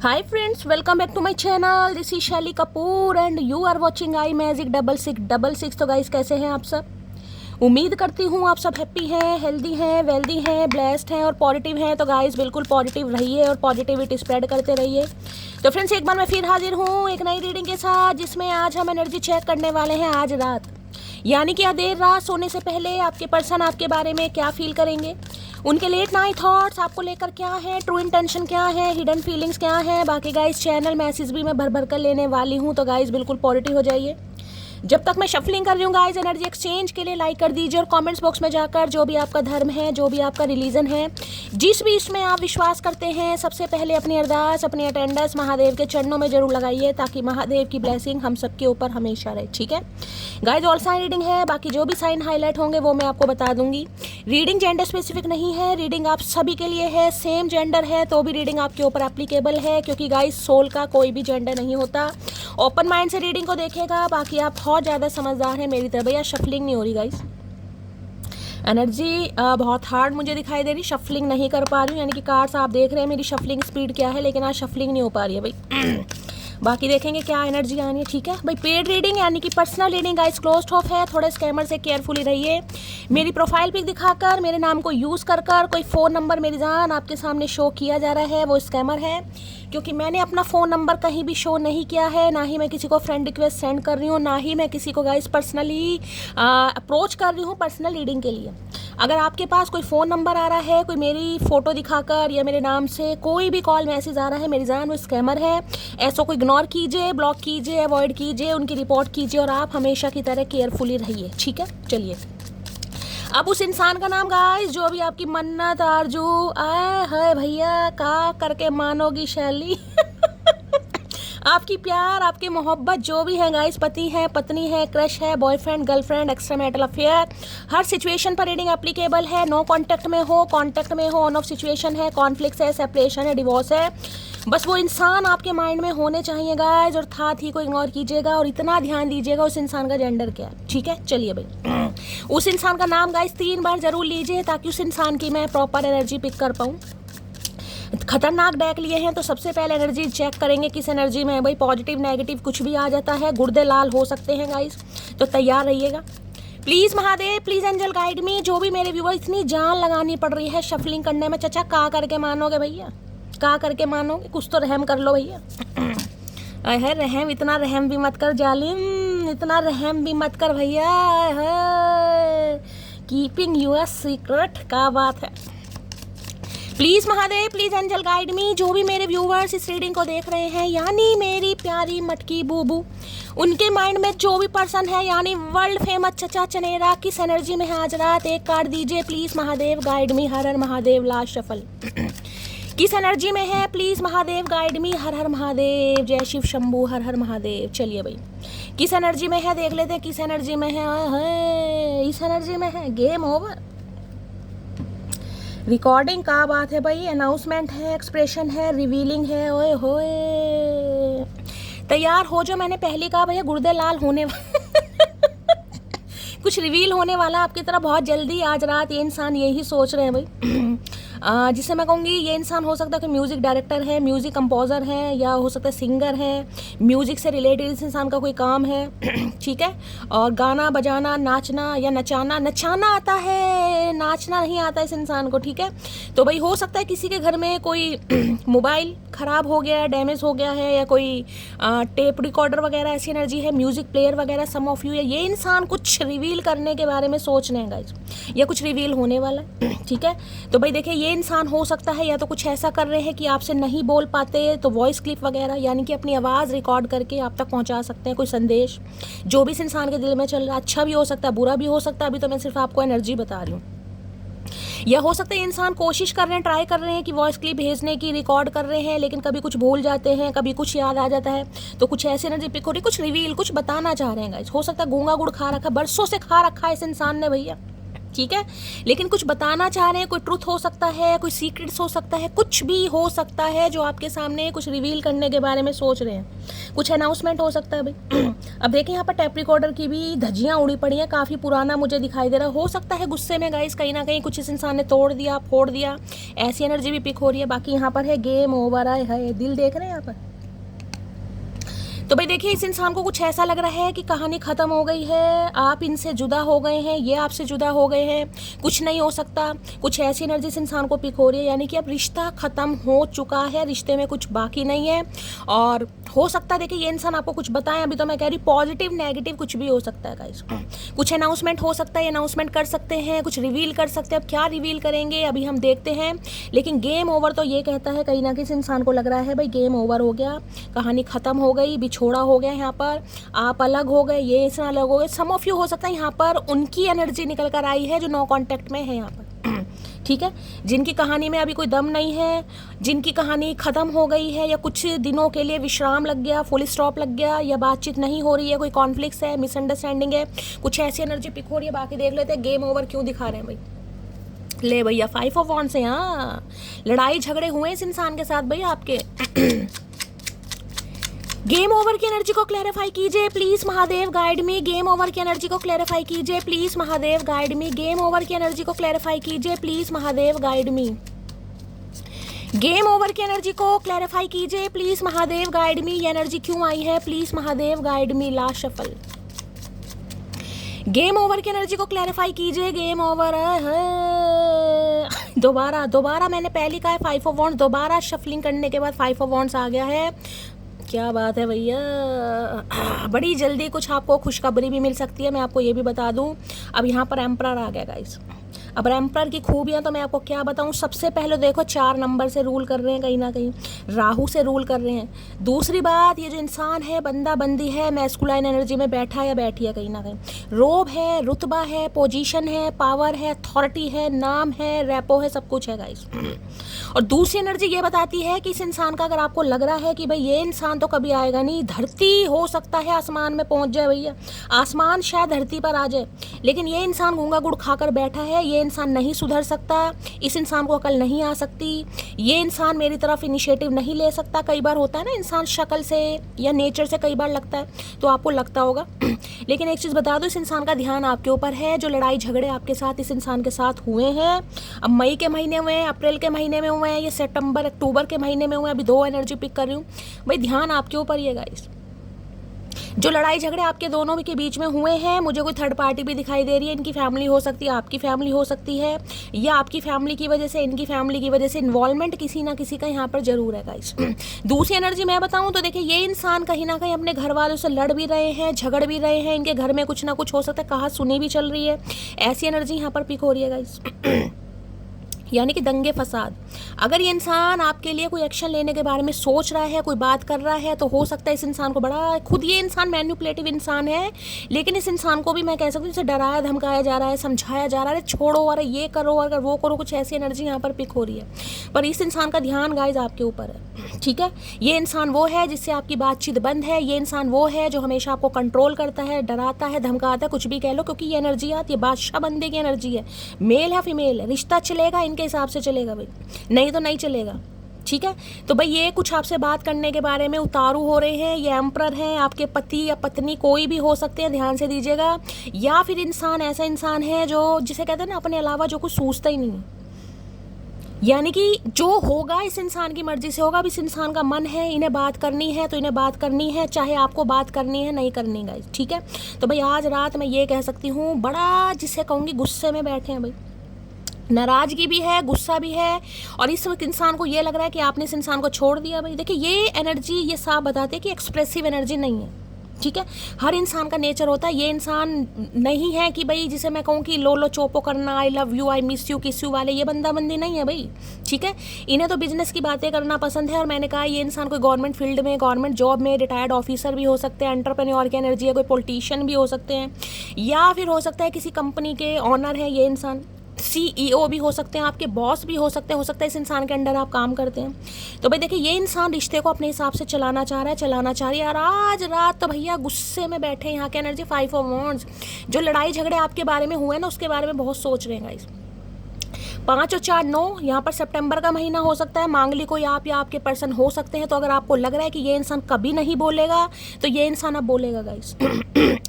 Hi friends, welcome back to my channel. This is Shelly Kapoor and you are watching I magic 6666। तो guys कैसे हैं आप सब? उम्मीद करती हूँ आप सब हैप्पी हैं, हेल्दी हैं, वेल्दी हैं, ब्लेस्ड हैं और पॉजिटिव हैं। तो गाइस बिल्कुल पॉजिटिव रहिए और पॉजिटिविटी स्प्रेड करते रहिए। तो फ्रेंड्स एक बार मैं फिर हाजिर हूँ एक नई रीडिंग के साथ, जिसमें आज हम एनर्जी चेक करने वाले हैं आज रात, यानी कि देर रात सोने से पहले आपके पर्सन आपके बारे में क्या फील करेंगे, उनके लेट नाइट थॉट्स आपको लेकर क्या है, ट्रू इंटेंशन क्या है, हिडन फीलिंग्स क्या है। बाकी गाइस चैनल मैसेज भी मैं भर भर कर लेने वाली हूँ, तो गाइस बिल्कुल पॉजिटिव हो जाइए। जब तक मैं शफलिंग कर रही हूँ गाइस, एनर्जी एक्सचेंज के लिए लाइक कर दीजिए और कमेंट्स बॉक्स में जाकर जो भी आपका धर्म है, जो भी आपका रिलीजन है, जिस भी इसमें आप विश्वास करते हैं, सबसे पहले अपनी अरदास, अपनी अटेंडेंस महादेव के चरणों में जरूर लगाइए, ताकि महादेव की ब्लेसिंग हम सबके ऊपर हमेशा रहे। ठीक है गाइस, ऑल साइन रीडिंग है, बाकी जो भी साइन हाईलाइट होंगे वो मैं आपको बता दूंगी। रीडिंग जेंडर स्पेसिफिक नहीं है, रीडिंग आप सभी के लिए है। सेम जेंडर है तो भी रीडिंग आपके ऊपर एप्लीकेबल है, क्योंकि गाइस सोल का कोई भी जेंडर नहीं होता। ओपन माइंड से रीडिंग को देखेगा। बाकी आप बहुत ज़्यादा समझदार हैं मेरी तरह। भैया शफलिंग नहीं हो रही गाइस, एनर्जी बहुत हार्ड मुझे दिखाई दे रही, शफलिंग नहीं कर पा रही हूँ। यानी कि कार्ड्स आप देख रहे हैं मेरी शफलिंग स्पीड क्या है, लेकिन आज शफलिंग नहीं हो पा रही है भाई। बाकी देखेंगे क्या एनर्जी आनी है। ठीक है भाई, पेड रीडिंग यानी कि personal reading guys closed of है। थोड़े स्कैमर से केयरफुली रहिए। मेरी प्रोफाइल पिक दिखाकर, मेरे नाम को यूज़ कर कोई फ़ोन नंबर मेरी जान आपके सामने शो किया जा रहा है, वो स्कैमर है। क्योंकि मैंने अपना फ़ोन नंबर कहीं भी शो नहीं किया है, ना ही मैं किसी को फ्रेंड रिक्वेस्ट सेंड कर रही हूँ, ना ही मैं किसी को गाइस पर्सनली अप्रोच कर रही हूँ पर्सनल रीडिंग के लिए। अगर आपके पास कोई फ़ोन नंबर आ रहा है, कोई मेरी फ़ोटो दिखाकर या मेरे नाम से कोई भी कॉल मैसेज आ रहा है मेरी जान, वो स्कैमर है। ऐसा को इग्नोर कीजिए, ब्लॉक कीजिए, अवॉइड कीजिए, उनकी रिपोर्ट कीजिए और आप हमेशा की तरह केयरफुली रहिए। ठीक है चलिए, अब उस इंसान का नाम गाइस जो भी आपकी मन्नत आरजू आए है भैया का करके मानोगी शैली। आपकी प्यार, आपकी मोहब्बत जो भी है गाइस, पति है, पत्नी है, क्रश है, boyfriend, girlfriend, extra marital affair, हर सिचुएशन पर रीडिंग एप्लीकेबल है। नो कांटेक्ट में हो, कांटेक्ट में हो, ऑन ऑफ सिचुएशन है, कॉन्फ्लिक्ट है, सेपरेशन है, डिवोर्स है, बस वो इंसान आपके माइंड में होने चाहिए गाइस। और था थी को इग्नोर कीजिएगा और इतना ध्यान दीजिएगा उस इंसान का जेंडर क्या है। ठीक है चलिए भाई, उस इंसान का नाम गाइस 3 बार जरूर लीजिए, ताकि उस इंसान की मैं प्रॉपर एनर्जी पिक कर पाऊँ। खतरनाक डेक लिए हैं तो सबसे पहले एनर्जी चेक करेंगे किस एनर्जी में है भाई। पॉजिटिव नेगेटिव कुछ भी आ जाता है, गुर्दे लाल हो सकते हैं गाइस, तो तैयार रहिएगा। Please Mahadev, please angel guide me. जो भी मेरे व्यूअर, इतनी जान लगानी पड़ रही है शफलिंग करने में, चचा का करके मानोगे भैया, का करके मानोगे, कुछ तो रहम कर लो भैया। है रहम, इतना रहम भी मत कर जालिम, इतना रहम भी मत कर भैया। कीपिंग यूर सीक्रेट, का बात है। Please Mahadev, please angel guide me. जो भी मेरे व्यूवर्स इस रीडिंग को देख रहे हैं, यानी मेरी प्यारी मटकी बूबू, उनके माइंड में जो भी पर्सन है, यानी वर्ल्ड फेमस चचा चनेरा, किस एनर्जी में है आज रात, एक कार्ड दीजिए प्लीज़ महादेव गाइड मी। हर हर महादेव, लास्ट शफल। किस एनर्जी में है प्लीज़ महादेव गाइड मी। हर हर महादेव, जय शिव शंभू, हर हर महादेव। चलिए भाई, किस एनर्जी में है देख लेते हैं, किस एनर्जी में है। इस एनर्जी में है, गेम ओवर। रिकॉर्डिंग का बात है भाई, अनाउंसमेंट है, एक्सप्रेशन है, रिवीलिंग है। ओए होए, तैयार हो जो। मैंने पहले कहा भैया गुर्दे लाल होने कुछ रिवील होने वाला आपकी तरह बहुत जल्दी आज रात। ये इंसान यही सोच रहे हैं भाई। जिसे मैं कहूँगी ये इंसान हो सकता है कि म्यूज़िक डायरेक्टर है, म्यूज़िक कंपोज़र है, या हो सकता है सिंगर है, म्यूज़िक से रिलेटेड इस इंसान का कोई काम है। ठीक है, और गाना बजाना, नाचना या नचाना आता है, नाचना नहीं आता इस इंसान को। ठीक है, तो भाई हो सकता है किसी के घर में कोई मोबाइल ख़राब हो गया है, डैमेज हो गया है, या कोई टेप रिकॉर्डर वगैरह ऐसी एनर्जी है, म्यूज़िक प्लेयर वगैरह सम ऑफ यू। ये इंसान कुछ रिवील करने के बारे में सोच रहे हैं गाइस, या कुछ रिवील होने वाला है। ठीक है, तो भाई देखिए ये इंसान हो सकता है या तो कुछ ऐसा कर रहे हैं कि आपसे नहीं बोल पाते, तो वॉइस क्लिप वगैरह, यानी कि अपनी आवाज़ रिकॉर्ड करके आप तक पहुंचा सकते हैं कोई संदेश, जो भी इस इंसान के दिल में चल रहा है। अच्छा भी हो सकता है, बुरा भी हो सकता है, अभी तो मैं सिर्फ आपको एनर्जी बता रही हूँ। या हो सकता है इंसान कोशिश कर रहे हैं, ट्राई कर रहे हैं कि वॉइस क्लिप भेजने की, रिकॉर्ड कर रहे हैं, लेकिन कभी कुछ भूल जाते हैं, कभी कुछ याद आ जाता है, तो कुछ ऐसे एनर्जी पिक हो रही, कुछ रिवील, कुछ बताना चाह रहे हैं गाइस। हो सकता है गूंगा गुड़ खा रखा, बरसों से खा रखा है इस इंसान ने भैया। ठीक है। लेकिन कुछ बताना चाह रहे हैं, कोई ट्रुथ हो सकता है, कोई सीक्रेट्स हो सकता है, कुछ भी हो सकता है जो आपके सामने कुछ रिवील करने के बारे में सोच रहे हैं, कुछ अनाउंसमेंट हो सकता है भाई। अब देखिए यहाँ पर टैप रिकॉर्डर की भी धज्जियाँ उड़ी पड़ी हैं, काफ़ी पुराना मुझे दिखाई दे रहा हो सकता है गुस्से में गाइस कहीं ना कहीं कुछ इस इंसान ने तोड़ दिया, फोड़ दिया, ऐसी एनर्जी भी पिक हो रही है। बाकी यहाँ पर है गेम ओवर है, दिल देख रहे हैं यहाँ पर। तो भाई देखिए इस इंसान को कुछ ऐसा लग रहा है कि कहानी खत्म हो गई है, आप इनसे जुदा हो गए हैं, ये आपसे जुदा हो गए हैं, कुछ नहीं हो सकता, कुछ ऐसी एनर्जी इस इंसान को पिक हो रही है, यानी कि अब रिश्ता खत्म हो चुका है, रिश्ते में कुछ बाकी नहीं है। और हो सकता है देखिए ये इंसान आपको कुछ बताएं, अभी तो मैं कह रही पॉजिटिव नेगेटिव कुछ भी हो सकता है गाइस। कुछ अनाउंसमेंट हो सकता है, अनाउंसमेंट कर सकते हैं, कुछ रिवील कर सकते हैं। अब क्या रिवील करेंगे अभी हम देखते हैं, लेकिन गेम ओवर तो ये कहता है कहीं ना कहीं इस इंसान को लग रहा है भाई गेम ओवर हो गया, कहानी खत्म हो गई, बिछोड़ा हो गया, यहाँ पर आप अलग हो गए, ये इंसान अलग हो गए। सम ऑफ यू हो सकता है यहाँ पर उनकी एनर्जी निकल कर आई है जो नो कॉन्टेक्ट में है यहाँ पर, ठीक है, जिनकी कहानी में अभी कोई दम नहीं है, जिनकी कहानी खत्म हो गई है, या कुछ दिनों के लिए विश्राम लग गया, फुल स्टॉप लग गया, या बातचीत नहीं हो रही है, कोई कॉन्फ्लिक्ट है, मिसअंडरस्टैंडिंग है, कुछ ऐसी एनर्जी पिक हो रही है। बाकी देख लेते हैं गेम ओवर क्यों दिखा रहे हैं भाई। ले भैया 5 ऑफ वॉन्ड्स है, हाँ लड़ाई झगड़े हुए इस इंसान के साथ भाई आपके। गेम ओवर की एनर्जी को क्लैरिफाई कीजिए please Mahadev guide me. Game over की एनर्जी को क्लैरिफाई कीजिए please Mahadev guide me. Game over की एनर्जी को क्लैरिफाई कीजिए please Mahadev guide me. Game over की एनर्जी को क्लैरिफाई कीजिए प्लीज महादेव गाइड मी। ये एनर्जी क्यों आई है please Mahadev guide me. Last shuffle. Game over की एनर्जी को क्लैरिफाई कीजिए। गेम ओवर है दोबारा मैंने पहले कहा है 5 ऑफ वॉन्ड्स, दोबारा शफलिंग करने के बाद 5 ऑफ वॉन्ड्स आ गया है। क्या बात है भैया, बड़ी जल्दी कुछ आपको खुशखबरी भी मिल सकती है, मैं आपको ये भी बता दूं। अब यहाँ पर एम्परर आ गया गाइस। अब एम्परर की खूबियाँ तो मैं आपको क्या बताऊं। सबसे पहले देखो 4 नंबर से रूल कर रहे हैं, कहीं ना कहीं राहु से रूल कर रहे हैं। दूसरी बात, ये जो इंसान है बंदा बंदी है, मैस्कुलाइन एनर्जी में बैठा या बैठी है, कहीं ना कहीं रोब है, रुतबा है, पोजीशन है, पावर है, अथॉरिटी है, नाम है, रेपो है, सब कुछ है गाइस। और दूसरी एनर्जी ये बताती है कि इस इंसान का, अगर आपको लग रहा है कि भाई ये इंसान तो कभी आएगा नहीं, धरती हो सकता है आसमान में पहुंच जाए भैया, आसमान शायद धरती पर आ जाए, लेकिन ये इंसान गूंगा गुड़ खाकर बैठा है, ये इंसान नहीं सुधर सकता, इस इंसान को अकल नहीं आ सकती, ये इंसान मेरी तरफ इनिशिएटिव नहीं ले सकता। कई बार होता है ना इंसान शक्ल से या नेचर से कई बार लगता है, तो आपको लगता होगा। लेकिन एक चीज़ बता दो, इस इंसान का ध्यान आपके ऊपर है। जो लड़ाई झगड़े आपके साथ इस इंसान के साथ हुए हैं, अब मई के महीने हुए हैं, अप्रैल के महीने में हुए हैं, ये सितंबर अक्टूबर के महीने में हुए हैं, अभी 2 एनर्जी पिक कर रही हूँ भाई, ध्यान आपके ऊपर ही है गाइस। जो लड़ाई झगड़े आपके दोनों के बीच में हुए हैं, मुझे कोई थर्ड पार्टी भी दिखाई दे रही है, इनकी फैमिली हो सकती है, आपकी फैमिली हो सकती है, या आपकी फैमिली की वजह से इनकी फैमिली की वजह से इन्वॉल्वमेंट किसी ना किसी का यहाँ पर जरूर है गाइस। दूसरी एनर्जी मैं बताऊँ तो देखिए, ये इंसान कहीं ना कहीं अपने घर वालों से लड़ भी रहे हैं, झगड़ भी रहे हैं, इनके घर में कुछ ना कुछ हो सकता है, कहा सुनी भी चल रही है, ऐसी एनर्जी यहाँ पर पिक हो रही है गाइस। यानी कि दंगे फसाद। अगर ये इंसान आपके लिए कोई एक्शन लेने के बारे में सोच रहा है, कोई बात कर रहा है, तो हो सकता है इस इंसान को बड़ा, खुद ये इंसान मैनिपुलेटिव इंसान है, लेकिन इस इंसान को भी मैं कह सकती हूँ इसे डराया धमकाया जा रहा है, समझाया जा रहा है, छोड़ो अरे ये करो अगर वो करो, कुछ ऐसी एनर्जी यहाँ पर पिक हो रही है। पर इस इंसान का ध्यान गाइज आपके ऊपर है, ठीक है। ये इंसान वो है जिससे आपकी बातचीत बंद है, ये इंसान वो है जो हमेशा आपको कंट्रोल करता है, डराता है, धमकाता है, कुछ भी कह लो, क्योंकि ये एनर्जी आती है, बादशाह बंदे की एनर्जी है। मेल है फीमेल है, रिश्ता चलेगा इनके हिसाब से चलेगा भाई, नहीं तो नहीं चलेगा, ठीक है। तो भाई ये कुछ आपसे बात करने के बारे में उतारू हो रहे हैं, ये एम्परर हैं, आपके पति या पत्नी कोई भी हो सकते हैं, ध्यान से दीजिएगा। या फिर इंसान ऐसा इंसान है जो, जिसे कहते हैं ना अपने अलावा जो कुछ सोचता ही नहीं है, यानी कि जो होगा इस इंसान की मर्जी से होगा। अब इस इंसान का मन है, इन्हें बात करनी है तो इन्हें बात करनी है, चाहे आपको बात करनी है नहीं करनी गाइस, ठीक है। तो भाई आज रात मैं ये कह सकती हूँ, बड़ा जिसे कहूँगी गुस्से में बैठे हैं भाई, नाराजगी भी है, गुस्सा भी है, और इस वक्त इंसान को ये लग रहा है कि आपने इस इंसान को छोड़ दिया भाई। देखिए ये एनर्जी ये साफ बताते हैं कि एक्सप्रेसिव एनर्जी नहीं है, ठीक है। हर इंसान का नेचर होता है, ये इंसान नहीं है कि भाई जिसे मैं कहूँ कि लो लो चोपो करना, I love you, I miss you, किस यू वाले, ये बंदा बंदी नहीं है भाई, ठीक है। इन्हें तो बिजनेस की बातें करना पसंद है, और मैंने कहा ये इंसान कोई गवर्नमेंट फील्ड में, गवर्नमेंट जॉब में रिटायर्ड ऑफिसर भी हो सकते हैं, एंटरप्रेन्योर की एनर्जी है, कोई पॉलिटिशियन भी हो सकते हैं, या फिर हो सकता है किसी कंपनी के ऑनर है ये इंसान, CEO भी हो सकते हैं, आपके बॉस भी हो सकते हैं, हो सकता है इस इंसान के अंडर आप काम करते हैं। तो भाई देखिए, ये इंसान रिश्ते को अपने हिसाब से चलाना चाह रहा है, चलाना चाह रही है। और आज रात तो भैया गुस्से में बैठे हैं। यहाँ के एनर्जी 5 ऑफ वांड्स, जो लड़ाई झगड़े आपके बारे में हुए ना, उसके बारे में बहुत सोच रहे हैं गाइस। 5 और 4 9, यहाँ पर सितंबर का महीना हो सकता है। मांगली कोई आप या आपके पर्सन हो सकते हैं। तो अगर आपको लग रहा है कि ये इंसान कभी नहीं बोलेगा, तो ये इंसान अब बोलेगा गाइस।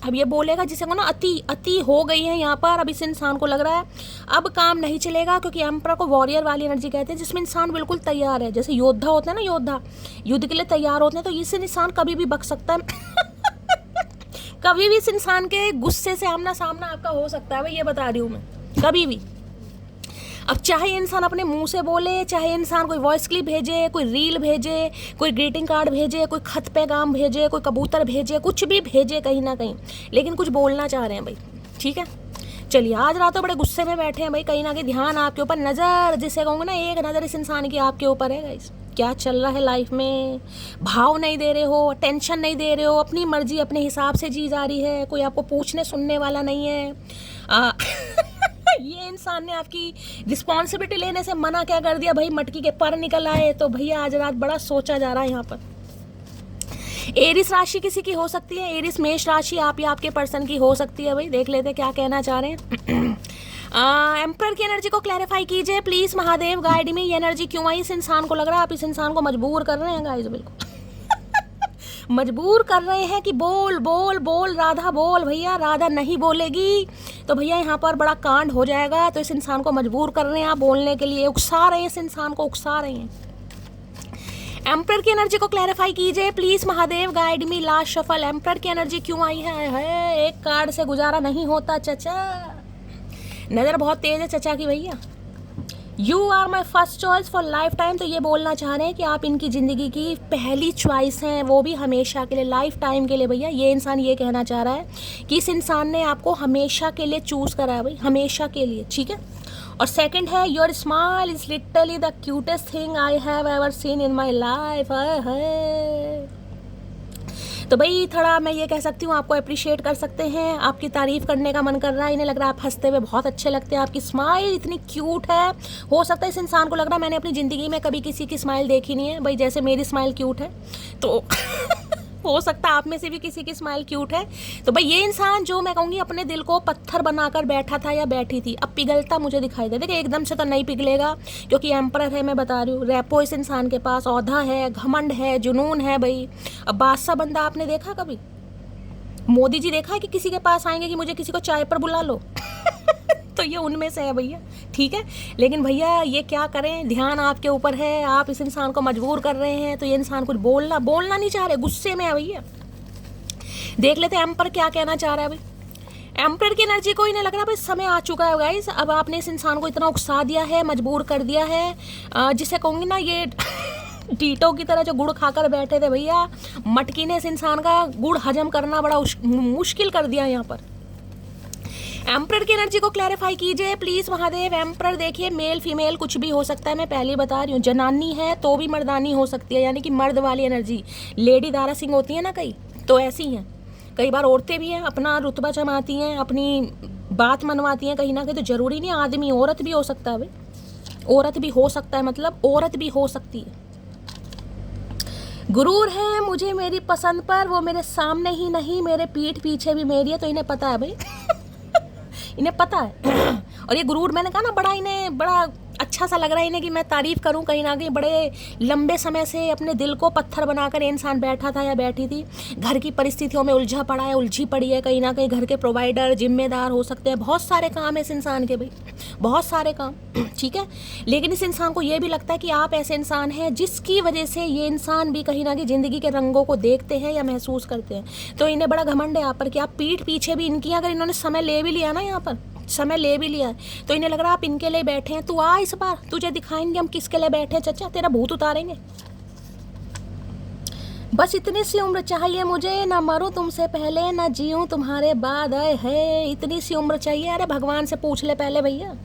अब ये बोलेगा, जिसे को ना अति हो गई है यहाँ पर। अब इस इंसान को लग रहा है अब काम नहीं चलेगा, क्योंकि एम्परर को वॉरियर वाली एनर्जी कहते हैं, जिसमें इंसान बिल्कुल तैयार है। जैसे योद्धा होते हैं ना, योद्धा युद्ध के लिए तैयार होते हैं, तो इस इंसान कभी भी बक सकता है। कभी भी इस इंसान के गुस्से से आमना सामना आपका हो सकता है, भाई ये बता रही हूँ मैं, कभी भी। अब चाहे इंसान अपने मुंह से बोले, चाहे इंसान कोई वॉइस क्लिप भेजे, कोई रील भेजे, कोई ग्रीटिंग कार्ड भेजे, कोई खत पैगाम भेजे, कोई कबूतर भेजे, कुछ भी भेजे कहीं ना कहीं, लेकिन कुछ बोलना चाह रहे हैं भाई, ठीक है। चलिए, आज रात तो बड़े गुस्से में बैठे हैं भाई, कहीं ना कहीं ध्यान आपके ऊपर, नज़र जिसे कहूँगा ना, एक नज़र इस इंसान की आपके ऊपर है गाइस। क्या चल रहा है लाइफ में, भाव नहीं दे रहे हो, टेंशन नहीं दे रहे हो, अपनी मर्जी अपने हिसाब से जी जा रही है, कोई आपको पूछने सुनने वाला नहीं है। ये इंसान ने आपकी रिस्पॉन्सिबिलिटी लेने से मना क्या कर दिया भाई, मटकी के पर निकल आए। तो भैया आज रात बड़ा सोचा जा रहा है यहाँ पर। एरिस राशि किसी की हो सकती है, एरिस मेष राशि आप या आपके पर्सन की हो सकती है। भाई देख लेते क्या कहना चाह रहे हैं। एम्परर की एनर्जी को क्लैरिफाई कीजिए प्लीज महादेव, गाइड में। ये एनर्जी क्यों आई, इस इंसान को लग रहा है आप इस इंसान को मजबूर कर रहे हैं गाइस, बिल्कुल मजबूर कर रहे हैं कि बोल बोल बोल राधा बोल। भैया राधा नहीं बोलेगी तो भैया यहाँ पर बड़ा कांड हो जाएगा। तो इस इंसान को मजबूर कर रहे हैं आप बोलने के लिए, उकसा रहे हैं इस इंसान को, उकसा रहे हैं। एम्परर की एनर्जी को क्लैरिफाई कीजिए please Mahadev, guide me. Last shuffle, emperor की एनर्जी क्यों आई है? एक कार्ड से गुजारा नहीं होता चचा, नजर बहुत तेज है चचा की भैया। You are my first choice for lifetime. तो ये बोलना चाह रहे हैं कि आप इनकी ज़िंदगी की पहली चॉइस हैं, वो भी हमेशा के लिए, लाइफ टाइम के लिए। भैया ये इंसान ये कहना चाह रहा है कि इस इंसान ने आपको हमेशा के लिए चूज़ करा है भाई, हमेशा के लिए, ठीक है। और सेकंड है, your smile is literally the cutest thing I have ever seen in my life. तो भाई थोड़ा मैं ये कह सकती हूँ, आपको अप्रिशिएट कर सकते हैं, आपकी तारीफ़ करने का मन कर रहा है। इन्हें लग रहा है आप हंसते हुए बहुत अच्छे लगते हैं, आपकी स्माइल इतनी क्यूट है। हो सकता है इस इंसान को लग रहा है मैंने अपनी ज़िंदगी में कभी किसी की स्माइल देखी नहीं है भाई, जैसे मेरी स्माइल क्यूट है। तो हो सकता है आप में से भी किसी की स्माइल क्यूट है। तो भाई ये इंसान, जो मैं कहूँगी अपने दिल को पत्थर बनाकर बैठा था या बैठी थी, अब पिघलता मुझे दिखाई दे। देखिए एकदम से तो नहीं पिघलेगा, क्योंकि एम्परर है, मैं बता रही हूँ। रैपो इस इंसान के पास, औधा है, घमंड है, जुनून है भाई। अब बादशाह बंदा आपने देखा कभी? मोदी जी देखा है कि किसी के पास आएंगे कि मुझे किसी को चाय पर बुला लो? तो ये उनमें से है भैया, ठीक है। लेकिन भैया ये क्या करें, ध्यान आपके ऊपर है, आप इस इंसान को मजबूर कर रहे हैं। तो ये इंसान कुछ बोलना नहीं चाह रहे, गुस्से में है भैया। देख लेते हैं एम्पर क्या कहना चाह रहा है भाई। एम्पर की एनर्जी को इन्हें लग रहा है भाई समय आ चुका है गाइस, अब आपने इस इंसान को इतना उकसा दिया है, मजबूर कर दिया है। जिसे कहूँगी ना, ये टीटो की तरह जो गुड़ खाकर बैठे थे भैया, मटकी ने इस इंसान का गुड़ हजम करना बड़ा मुश्किल कर दिया यहाँ पर। एम्परर की एनर्जी को क्लैरिफाई कीजिए प्लीज महादेव। एम्परर देखिए मेल फीमेल कुछ भी हो सकता है, मैं पहले बता रही हूँ। जनानी है तो भी मर्दानी हो सकती है, यानी कि मर्द वाली एनर्जी। लेडी दारा सिंह होती है ना कई, तो ऐसी हैं। कई बार औरतें भी हैं, अपना रुतबा जमाती हैं, अपनी बात मनवाती हैं कहीं ना कहीं। तो जरूरी नहीं आदमी, औरत भी हो सकता है भाई, औरत भी हो सकता है, मतलब औरत भी हो सकती है। गुरूर है मुझे मेरी पसंद पर, वो मेरे सामने ही नहीं मेरे पीठ पीछे भी मेरी है। तो इन्हें पता है भाई इन्हें पता है। और ये गुरूर, मैंने कहा ना, बड़ा इन्हें बड़ा अच्छा सा लग रहा है इन्हें कि मैं तारीफ़ करूं कहीं ना कहीं। बड़े लंबे समय से अपने दिल को पत्थर बनाकर इंसान बैठा था या बैठी थी, घर की परिस्थितियों में उलझा पड़ा है, उलझी पड़ी है कहीं ना कहीं। घर के प्रोवाइडर, जिम्मेदार हो सकते हैं, बहुत सारे काम है इस इंसान के भाई, बहुत सारे काम, ठीक है। लेकिन इस इंसान को ये भी लगता है कि आप ऐसे इंसान हैं जिसकी वजह से ये इंसान भी कहीं ना कहीं ज़िंदगी के रंगों को देखते हैं या महसूस करते हैं। तो इन्हें बड़ा घमंड है यहाँ पर कि आप पीठ पीछे भी इनकी, अगर इन्होंने समय ले भी लिया ना, यहाँ पर समय ले भी लिया है, तो इन्हें लग रहा है आप इनके लिए बैठे हैं। तू आ इस बार, तुझे दिखाएंगे हम किसके लिए बैठे हैं चचा, तेरा भूत उतारेंगे। बस इतनी सी उम्र चाहिए मुझे, ना मरूं तुमसे पहले, ना जीऊं तुम्हारे बाद। है इतनी सी उम्र चाहिए। अरे भगवान से पूछ ले पहले भैया,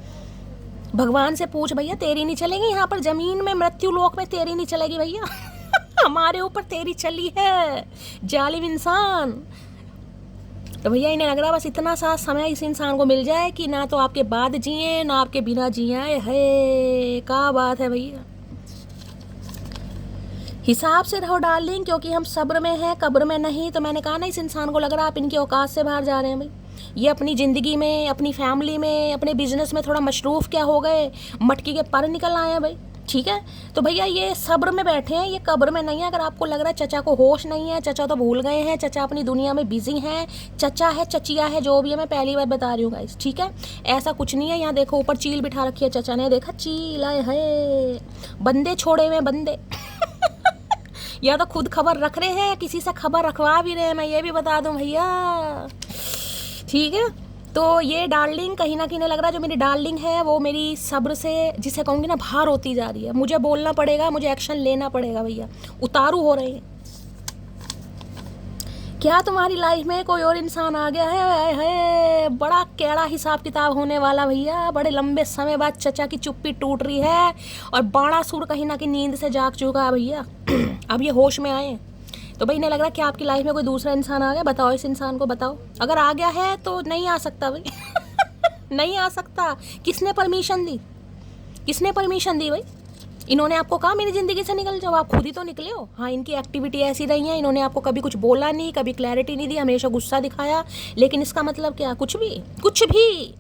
भगवान से पूछ भैया। तेरी नहीं चलेगी यहाँ पर जमीन में, मृत्यु लोक में तेरी नहीं चलेगी भैया। हमारे ऊपर तेरी चली है, जालिम इंसान। तो भैया इन्हें लग रहा बस इतना सा समय इस इंसान को मिल जाए कि ना तो आपके बाद जिए ना आपके बिना जिए। है क्या बात है भैया। हिसाब से रहो डार्लिंग, क्योंकि हम सब्र में हैं, कब्र में नहीं। तो मैंने कहा ना, इस इंसान को लग रहा आप इनकी औकात से बाहर जा रहे हैं भाई। ये अपनी ज़िंदगी में, अपनी फैमिली में, अपने बिजनेस में थोड़ा मशरूफ़ क्या हो गए, मटकी के पर निकल आए हैं भाई। ठीक है, तो भैया ये सब्र में बैठे हैं, ये कब्र में नहीं है। अगर आपको लग रहा है चचा को होश नहीं है, चचा तो भूल गए हैं, चचा अपनी दुनिया में बिजी हैं, चचा है चचिया है जो भी है, मैं पहली बार बता रही हूँ गाइस। ठीक है, ऐसा कुछ नहीं है। यहाँ देखो ऊपर चील बिठा रखी है चचा ने, देखा चील आए है, बंदे छोड़े हुए बंदे। या तो खुद खबर रख रहे हैं, किसी से खबर रखवा भी रहे हैं, मैं ये भी बता दूं भैया। ठीक है, तो ये डार्लिंग कहीं ना कहीं लग रहा है जो मेरी डार्लिंग है वो मेरी सब्र से, जिसे कहूँगी ना, बाहर होती जा रही है। मुझे बोलना पड़ेगा, मुझे एक्शन लेना पड़ेगा भैया, उतारू हो रहे हैं। क्या तुम्हारी लाइफ में कोई और इंसान आ गया है? बड़ा कैड़ा हिसाब किताब होने वाला भैया। बड़े लंबे समय बाद चचा की चुप्पी टूट रही है और बाणासुर कहीं ना कहीं नींद से जाग चुका है भैया। अब ये होश में आए। तो भाई इन्हें लग रहा है कि आपकी लाइफ में कोई दूसरा इंसान आ गया। बताओ इस इंसान को, बताओ। अगर आ गया है तो नहीं आ सकता भाई। नहीं आ सकता। किसने परमिशन दी? किसने परमिशन दी भाई? इन्होंने आपको कहा मेरी ज़िंदगी से निकल जाओ, आप खुद ही तो निकले हो। हाँ, इनकी एक्टिविटी ऐसी रही है, इन्होंने आपको कभी कुछ बोला नहीं, कभी क्लैरिटी नहीं दी, हमेशा गुस्सा दिखाया। लेकिन इसका मतलब क्या? कुछ भी, कुछ भी।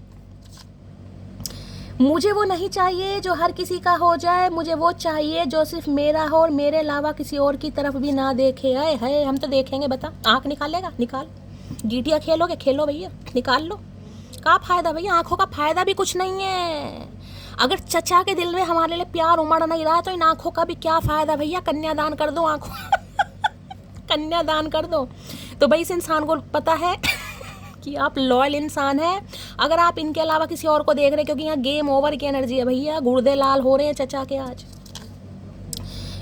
मुझे वो नहीं चाहिए जो हर किसी का हो जाए, मुझे वो चाहिए जो सिर्फ मेरा हो और मेरे अलावा किसी और की तरफ भी ना देखे। आए है, हम तो देखेंगे। बता, आँख निकालेगा? निकाल। जीटिया खेलोगे? खेलो भैया, निकाल लो। क्या फ़ायदा भैया? आँखों का फ़ायदा भी कुछ नहीं है। अगर चचा के दिल में हमारे लिए प्यार उमड़ नहीं रहा तो इन आँखों का भी क्या फ़ायदा भैया? कन्यादान कर दो आँखों। कन्यादान कर दो। तो भाई इस इंसान को पता है कि आप लॉयल इंसान हैं। अगर आप इनके अलावा किसी और को देख रहे हैं, क्योंकि यहाँ गेम ओवर की एनर्जी है भैया, गुर्दे लाल हो रहे हैं चचा के आज।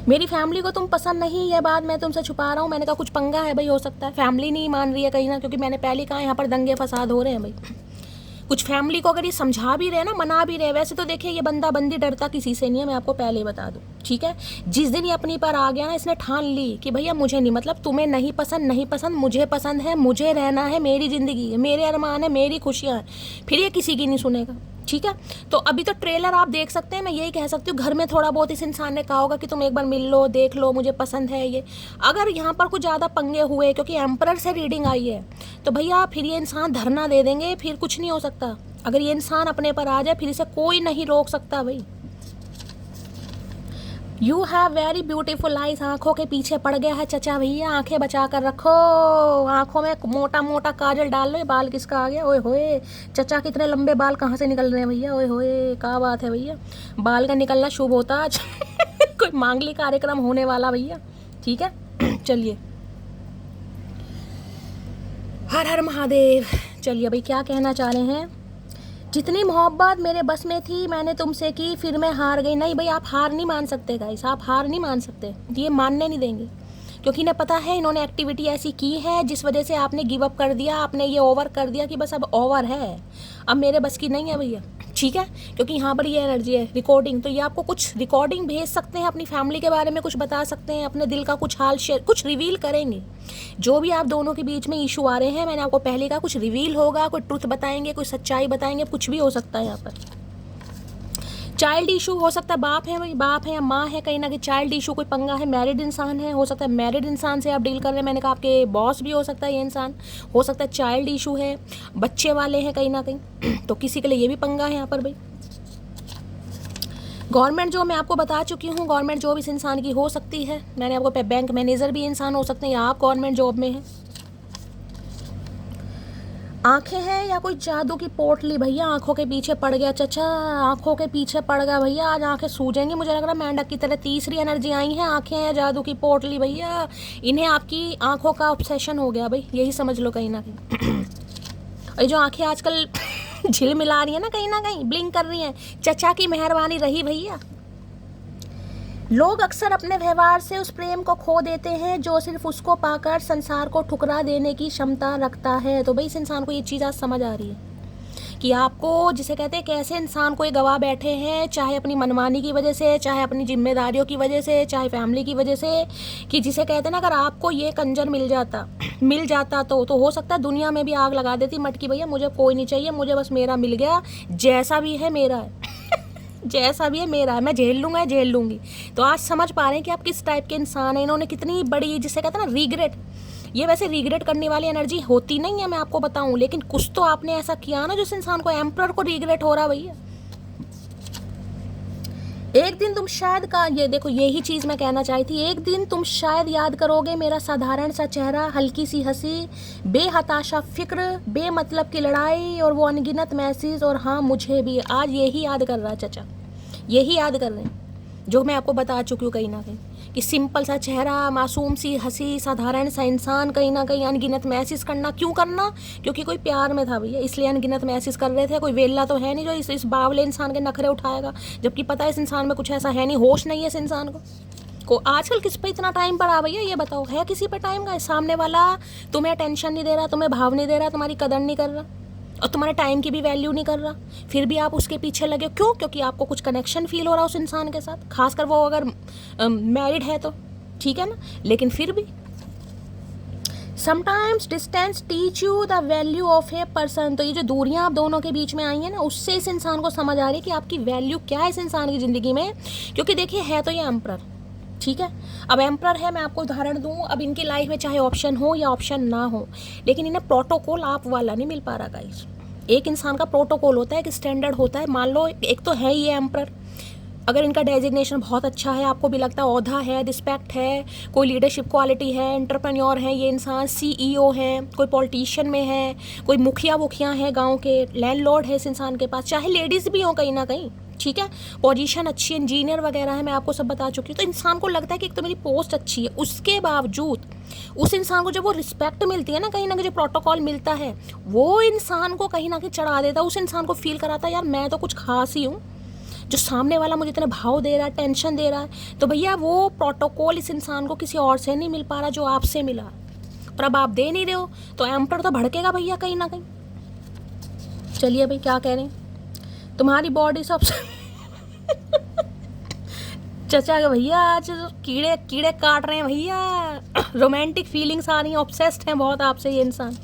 मेरी फैमिली को तुम पसंद नहीं, ये बात मैं तुमसे छुपा रहा हूँ। मैंने कहा कुछ पंगा है भाई, हो सकता है फैमिली नहीं मान रही है कहीं ना, क्योंकि मैंने पहले कहा यहाँ पर दंगे फसाद हो रहे हैं भाई। कुछ फैमिली को अगर ये समझा भी रहे ना, मना भी रहे, वैसे तो देखिए ये बंदा बंदी डरता किसी से नहीं है, मैं आपको पहले ही बता दूं। ठीक है, जिस दिन ये अपनी पर आ गया ना, इसने ठान ली कि भैया मुझे नहीं, मतलब तुम्हें नहीं पसंद, नहीं पसंद, मुझे पसंद है, मुझे रहना है, मेरी ज़िंदगी है, मेरे अरमान है, मेरी खुशियाँ हैं, फिर ये किसी की नहीं सुनेगा। ठीक है, तो अभी तो ट्रेलर आप देख सकते हैं। मैं यही कह सकती हूँ, घर में थोड़ा बहुत इस इंसान ने कहा होगा कि तुम एक बार मिल लो, देख लो, मुझे पसंद है ये। अगर यहाँ पर कुछ ज़्यादा पंगे हुए, क्योंकि एम्परर से रीडिंग आई है, तो भैया फिर ये इंसान धरना दे देंगे, फिर कुछ नहीं हो सकता। अगर ये इंसान अपने पर आ जाए, फिर इसे कोई नहीं रोक सकता भाई। You have very beautiful eyes. आंखों के पीछे पड़ गया है चचा भैया, आंखें बचा कर रखो। आंखों में मोटा मोटा काजल डाल लो। बाल किसका आ गया? ओए होए, चचा के इतने लंबे बाल कहाँ से निकल रहे हैं भैया? ओए होए, क्या बात है भैया, बाल का निकलना शुभ होता आज। कोई मांगलिक कार्यक्रम होने वाला भैया। ठीक है, चलिए, हर हर महादेव। चलिए भाई, क्या कहना चाह रहे हैं? जितनी मोहब्बत मेरे बस में थी मैंने तुमसे की, फिर मैं हार गई। नहीं भाई, आप हार नहीं मान सकते गाइस, आप हार नहीं मान सकते। ये मानने नहीं देंगे, क्योंकि इन्हें पता है इन्होंने एक्टिविटी ऐसी की है जिस वजह से आपने गिव अप कर दिया, आपने ये ओवर कर दिया कि बस अब ओवर है, अब मेरे बस की नहीं है भैया। ठीक है, क्योंकि यहाँ पर ये एनर्जी है रिकॉर्डिंग, तो ये आपको कुछ रिकॉर्डिंग भेज सकते हैं, अपनी फैमिली के बारे में कुछ बता सकते हैं, अपने दिल का कुछ हाल शेयर, कुछ रिवील करेंगे। जो भी आप दोनों के बीच में इशू आ रहे हैं, मैंने आपको पहले कहा, कुछ रिवील होगा, कोई ट्रुथ बताएंगे, कोई सच्चाई बताएंगे, कुछ भी हो सकता है यहाँ पर। चाइल्ड इशू हो सकता है, बाप है, बाप है या माँ है, कहीं ना कहीं चाइल्ड इशू कोई पंगा है। मैरिड इंसान है, हो सकता है मैरिड इंसान से आप डील कर रहे हैं, मैंने कहा आपके बॉस भी हो सकता है ये इंसान, हो सकता है चाइल्ड इशू है, बच्चे वाले हैं कहीं ना कहीं। तो किसी के लिए ये भी पंगा है यहाँ पर भाई। गवर्नमेंट जॉब मैं आपको बता चुकी हूँ, गवर्नमेंट जॉब इस इंसान की हो सकती है। मैंने आपको बैंक मैनेजर भी इंसान हो सकते हैं, या आप गवर्नमेंट जॉब में हैं। आंखें हैं या कोई जादू की पोटली भैया, आंखों के पीछे पड़ गया चचा, आंखों के पीछे पड़ गया भैया, आज आंखें सूजेंगी मुझे लग रहा है मेंढक की तरह। तीसरी एनर्जी आई है, आंखें हैं जादू की पोटली भैया, इन्हें आपकी आंखों का ऑब्सेशन हो गया भाई, यही समझ लो कहीं ना कहीं। ये जो आंखें आजकल झिलमिला रही है ना कहीं ब्लिंक कर रही हैं, चचा की मेहरबानी रही भैया। लोग अक्सर अपने व्यवहार से उस प्रेम को खो देते हैं जो सिर्फ उसको पाकर संसार को ठुकरा देने की क्षमता रखता है। तो भाई इस इंसान को ये चीज़ आज समझ आ रही है कि आपको जिसे कहते हैं कैसे इंसान को ये गवा बैठे हैं, चाहे अपनी मनमानी की वजह से, चाहे अपनी जिम्मेदारियों की वजह से, चाहे फैमिली की वजह से, कि जिसे कहते हैं ना, अगर आपको ये कंजर मिल जाता तो हो सकता है दुनिया में भी आग लगा देती मटकी, भैया मुझे कोई नहीं चाहिए, मुझे बस मेरा मिल गया, जैसा भी है मेरा है जैसा भी है मेरा है, मैं झेल लूँगा, झेल लूँगी। तो आज समझ पा रहे हैं कि आप किस टाइप के इंसान हैं। इन्होंने कितनी बड़ी, जिसे कहते हैं ना रिग्रेट, ये वैसे रिग्रेट करने वाली एनर्जी होती नहीं है, मैं आपको बताऊं, लेकिन कुछ तो आपने ऐसा किया ना जिस इंसान को, एम्परर को रिग्रेट हो रहा भैया। एक दिन तुम शायद का, ये देखो यही चीज़ मैं कहना चाही थी, एक दिन तुम शायद याद करोगे मेरा साधारण सा चेहरा, हल्की सी हंसी, बेहताशा फिक्र, बेमतलब की लड़ाई और वो अनगिनत मैसेज। और हाँ, मुझे भी आज यही याद कर रहा है चाचा, यही याद कर रहे हैं जो मैं आपको बता चुकी हूँ कहीं ना कहीं, कि सिंपल सा चेहरा, मासूम सी हंसी, साधारण सा इंसान, कहीं ना कहीं अनगिनत मैसेज करना। क्यों करना? क्योंकि कोई प्यार में था भैया, इसलिए अनगिनत मैसेज कर रहे थे। कोई वेल्ला तो है नहीं जो इस बावले इंसान के नखरे उठाएगा, जबकि पता है इस इंसान में कुछ ऐसा है नहीं, होश नहीं है इस इंसान को आजकल किस पे इतना टाइम पड़ा भैया, ये बताओ, है किसी पे टाइम का? सामने वाला तुम्हें अटेंशन नहीं दे रहा, तुम्हें भाव नहीं दे रहा, तुम्हारी कदर नहीं कर रहा और तुम्हारे टाइम की भी वैल्यू नहीं कर रहा, फिर भी आप उसके पीछे लगे। क्यों? क्योंकि आपको कुछ कनेक्शन फील हो रहा है उस इंसान के साथ, खासकर वो अगर मैरिड है तो ठीक है ना। लेकिन फिर भी sometimes distance teach you the value of a person. तो ये जो दूरियां आप दोनों के बीच में आई हैं ना, उससे इस इंसान को समझ आ रही है कि आपकी वैल्यू क्या है इस इंसान की ज़िंदगी में। क्योंकि देखिए, है तो ये एम्परर, ठीक है। अब एम्परर है, मैं आपको उदाहरण दूं, अब इनकी लाइफ में चाहे ऑप्शन हो या ऑप्शन ना हो, लेकिन इन्हें प्रोटोकॉल आप वाला नहीं मिल पा रहा गाइस। एक इंसान का प्रोटोकॉल होता है, एक स्टैंडर्ड होता है। मान लो एक तो है ये एम्परर, अगर इनका डेजिग्नेशन बहुत अच्छा है, आपको भी लगता है औहदा है, रिस्पेक्ट है, कोई लीडरशिप क्वालिटी है, एंटरप्रेन्योर है ये इंसान, सीईओ है, कोई पॉलिटिशियन में है, कोई मुखिया है गांव के, लैंडलॉर्ड है इस इंसान के पास, चाहे लेडीज़ भी हो कहीं ना कहीं, ठीक है, पोजीशन अच्छी, इंजीनियर वगैरह है, मैं आपको सब बता चुकी हूँ। तो इंसान को लगता है कि एक तो मेरी पोस्ट अच्छी है, उसके बावजूद उस इंसान को जब वो रिस्पेक्ट मिलती है ना, कहीं ना कहीं जो प्रोटोकॉल मिलता है, वो इंसान को कहीं ना कहीं चढ़ा देता है, उस इंसान को फील कराता है यार मैं तो कुछ खास ही हूँ, जो सामने वाला मुझे इतना भाव दे रहा है, टेंशन दे रहा है। तो भैया वो प्रोटोकॉल इस इंसान को किसी और से नहीं मिल पा रहा जो आपसे मिला, पर अब आप दे नहीं रहे हो तो एम्परर तो भड़केगा भैया कहीं ना कहीं। चलिए भाई, क्या कह रहे हैं, तुम्हारी बॉडी सबसे चचा के भैया आज कीड़े कीड़े काट रहे हैं भैया, रोमांटिक फीलिंग्स आ रही हैं, ऑब्सेस्ड हैं बहुत आपसे ये इंसान।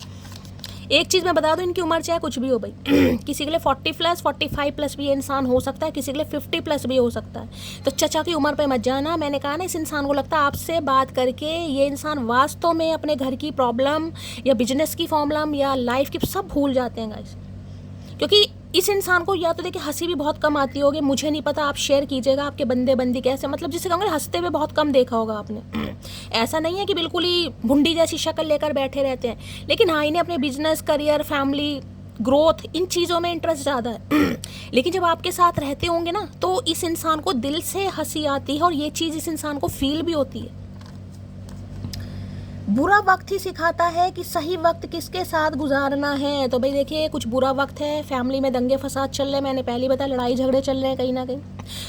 एक चीज़ मैं बता दूं, इनकी उम्र चाहे कुछ भी हो भाई किसी के लिए 40+, 45+ भी ये इंसान हो सकता है, किसी के लिए 50+ भी हो सकता है। तो चचा की उम्र पे मत जाना। मैंने कहा ना, इस इंसान को लगता है आपसे बात करके ये इंसान वास्तव में अपने घर की प्रॉब्लम या बिजनेस की प्रॉब्लम या लाइफ की सब भूल जाते हैं गाइस। क्योंकि इस इंसान को या तो देखिए हंसी भी बहुत कम आती होगी, मुझे नहीं पता, आप शेयर कीजिएगा आपके बंदे बंदी कैसे, मतलब जिसे कहूँगे हंसते हुए बहुत कम देखा होगा आपने। ऐसा नहीं है कि बिल्कुल ही भुंडी जैसी शक्ल लेकर बैठे रहते हैं, लेकिन हाँ, इन्हें अपने बिजनेस, करियर, फैमिली, ग्रोथ, इन चीज़ों में इंटरेस्ट ज़्यादा है। लेकिन जब आपके साथ रहते होंगे ना, तो इस इंसान को दिल से हंसी आती है और ये चीज़ इस इंसान को फील भी होती है। बुरा वक्त ही सिखाता है कि सही वक्त किसके साथ गुजारना है। तो भाई देखिए, कुछ बुरा वक्त है, फैमिली में दंगे फसाद चल रहे हैं, मैंने पहले बताया, लड़ाई झगड़े चल रहे हैं कहीं ना कहीं।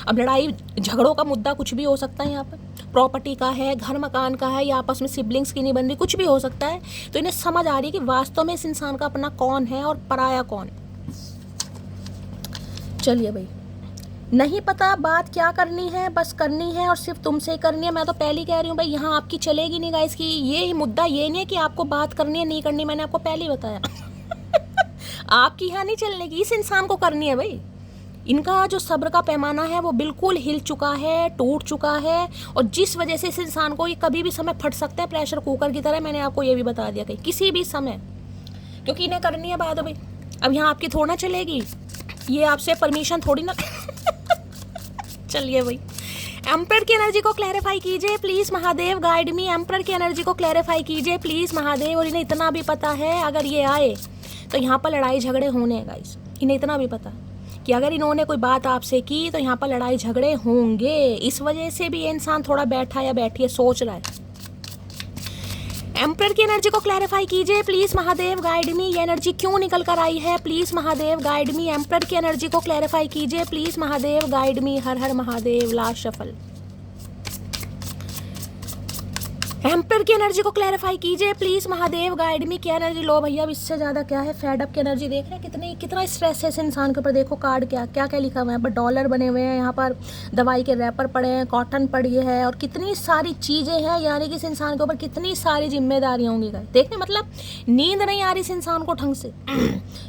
अब लड़ाई झगड़ों का मुद्दा कुछ भी हो सकता है, यहाँ पर प्रॉपर्टी का है, घर मकान का है, या आपस में सिबलिंग्स की नहीं बन रही, कुछ भी हो सकता है। तो इन्हें समझ आ रही है कि वास्तव में इस इंसान का अपना कौन है और पराया कौन है। चलिए भाई, नहीं पता बात क्या करनी है, बस करनी है और सिर्फ तुमसे ही करनी है। मैं तो पहले ही कह रही हूँ भाई, यहाँ आपकी चलेगी नहीं गाइस, कि ये मुद्दा ये नहीं है कि आपको बात करनी है नहीं करनी, मैंने आपको पहले ही बताया आपकी यहाँ नहीं चलने की, इस इंसान को करनी है भाई। इनका जो सब्र का पैमाना है वो बिल्कुल हिल चुका है, टूट चुका है, और जिस वजह से इस इंसान को ये कभी भी समय फट सकता है, प्रेशर कुकर की तरह। मैंने आपको ये भी बता दिया कि किसी भी समय, क्योंकि इन्हें करनी है बात भाई। अब यहाँ आपकी थोड़ा चलेगी, ये आपसे परमिशन थोड़ी ना चलिए भाई, एम्परर की एनर्जी को क्लैरिफाई कीजिए please Mahadev, guide me. Emperor की एनर्जी को क्लैरिफाई कीजिए प्लीज महादेव। और इन्हें इतना भी पता है, अगर ये आए तो यहाँ पर लड़ाई झगड़े होने हैं गाइस। इन्हें इतना भी पता है कि अगर इन्होंने कोई बात आपसे की तो यहाँ पर लड़ाई झगड़े होंगे। इस वजह से भी ये इंसान थोड़ा बैठा या बैठी है, सोच रहा है। एम्परर की एनर्जी को क्लैरिफाई कीजिए प्लीज महादेव, गाइड मी। ये एनर्जी क्यों निकल कर आई है, please Mahadev guide me. Emperor की एनर्जी को क्लैरिफाई कीजिए प्लीज महादेव, गाइड मी। हर हर महादेव। Last shuffle. एम्पर की एनर्जी को क्लैरिफाई कीजिए प्लीज महादेव, गाइड मी। क्या एनर्जी लो भैया, अब इससे ज्यादा क्या है। फेड अप की एनर्जी देख रहे हैं कितना स्ट्रेस है इस इंसान के ऊपर। देखो कार्ड क्या क्या क्या लिखा हुआ है यहाँ पर, डॉलर बने हुए हैं, यहाँ पर दवाई के रैपर पड़े हैं, कॉटन पड़ी है और कितनी सारी चीजें हैं। यानी कि इस इंसान के ऊपर कितनी सारी जिम्मेदारियां होंगी। देखने मतलब नींद नहीं आ रही इस इंसान को ढंग से।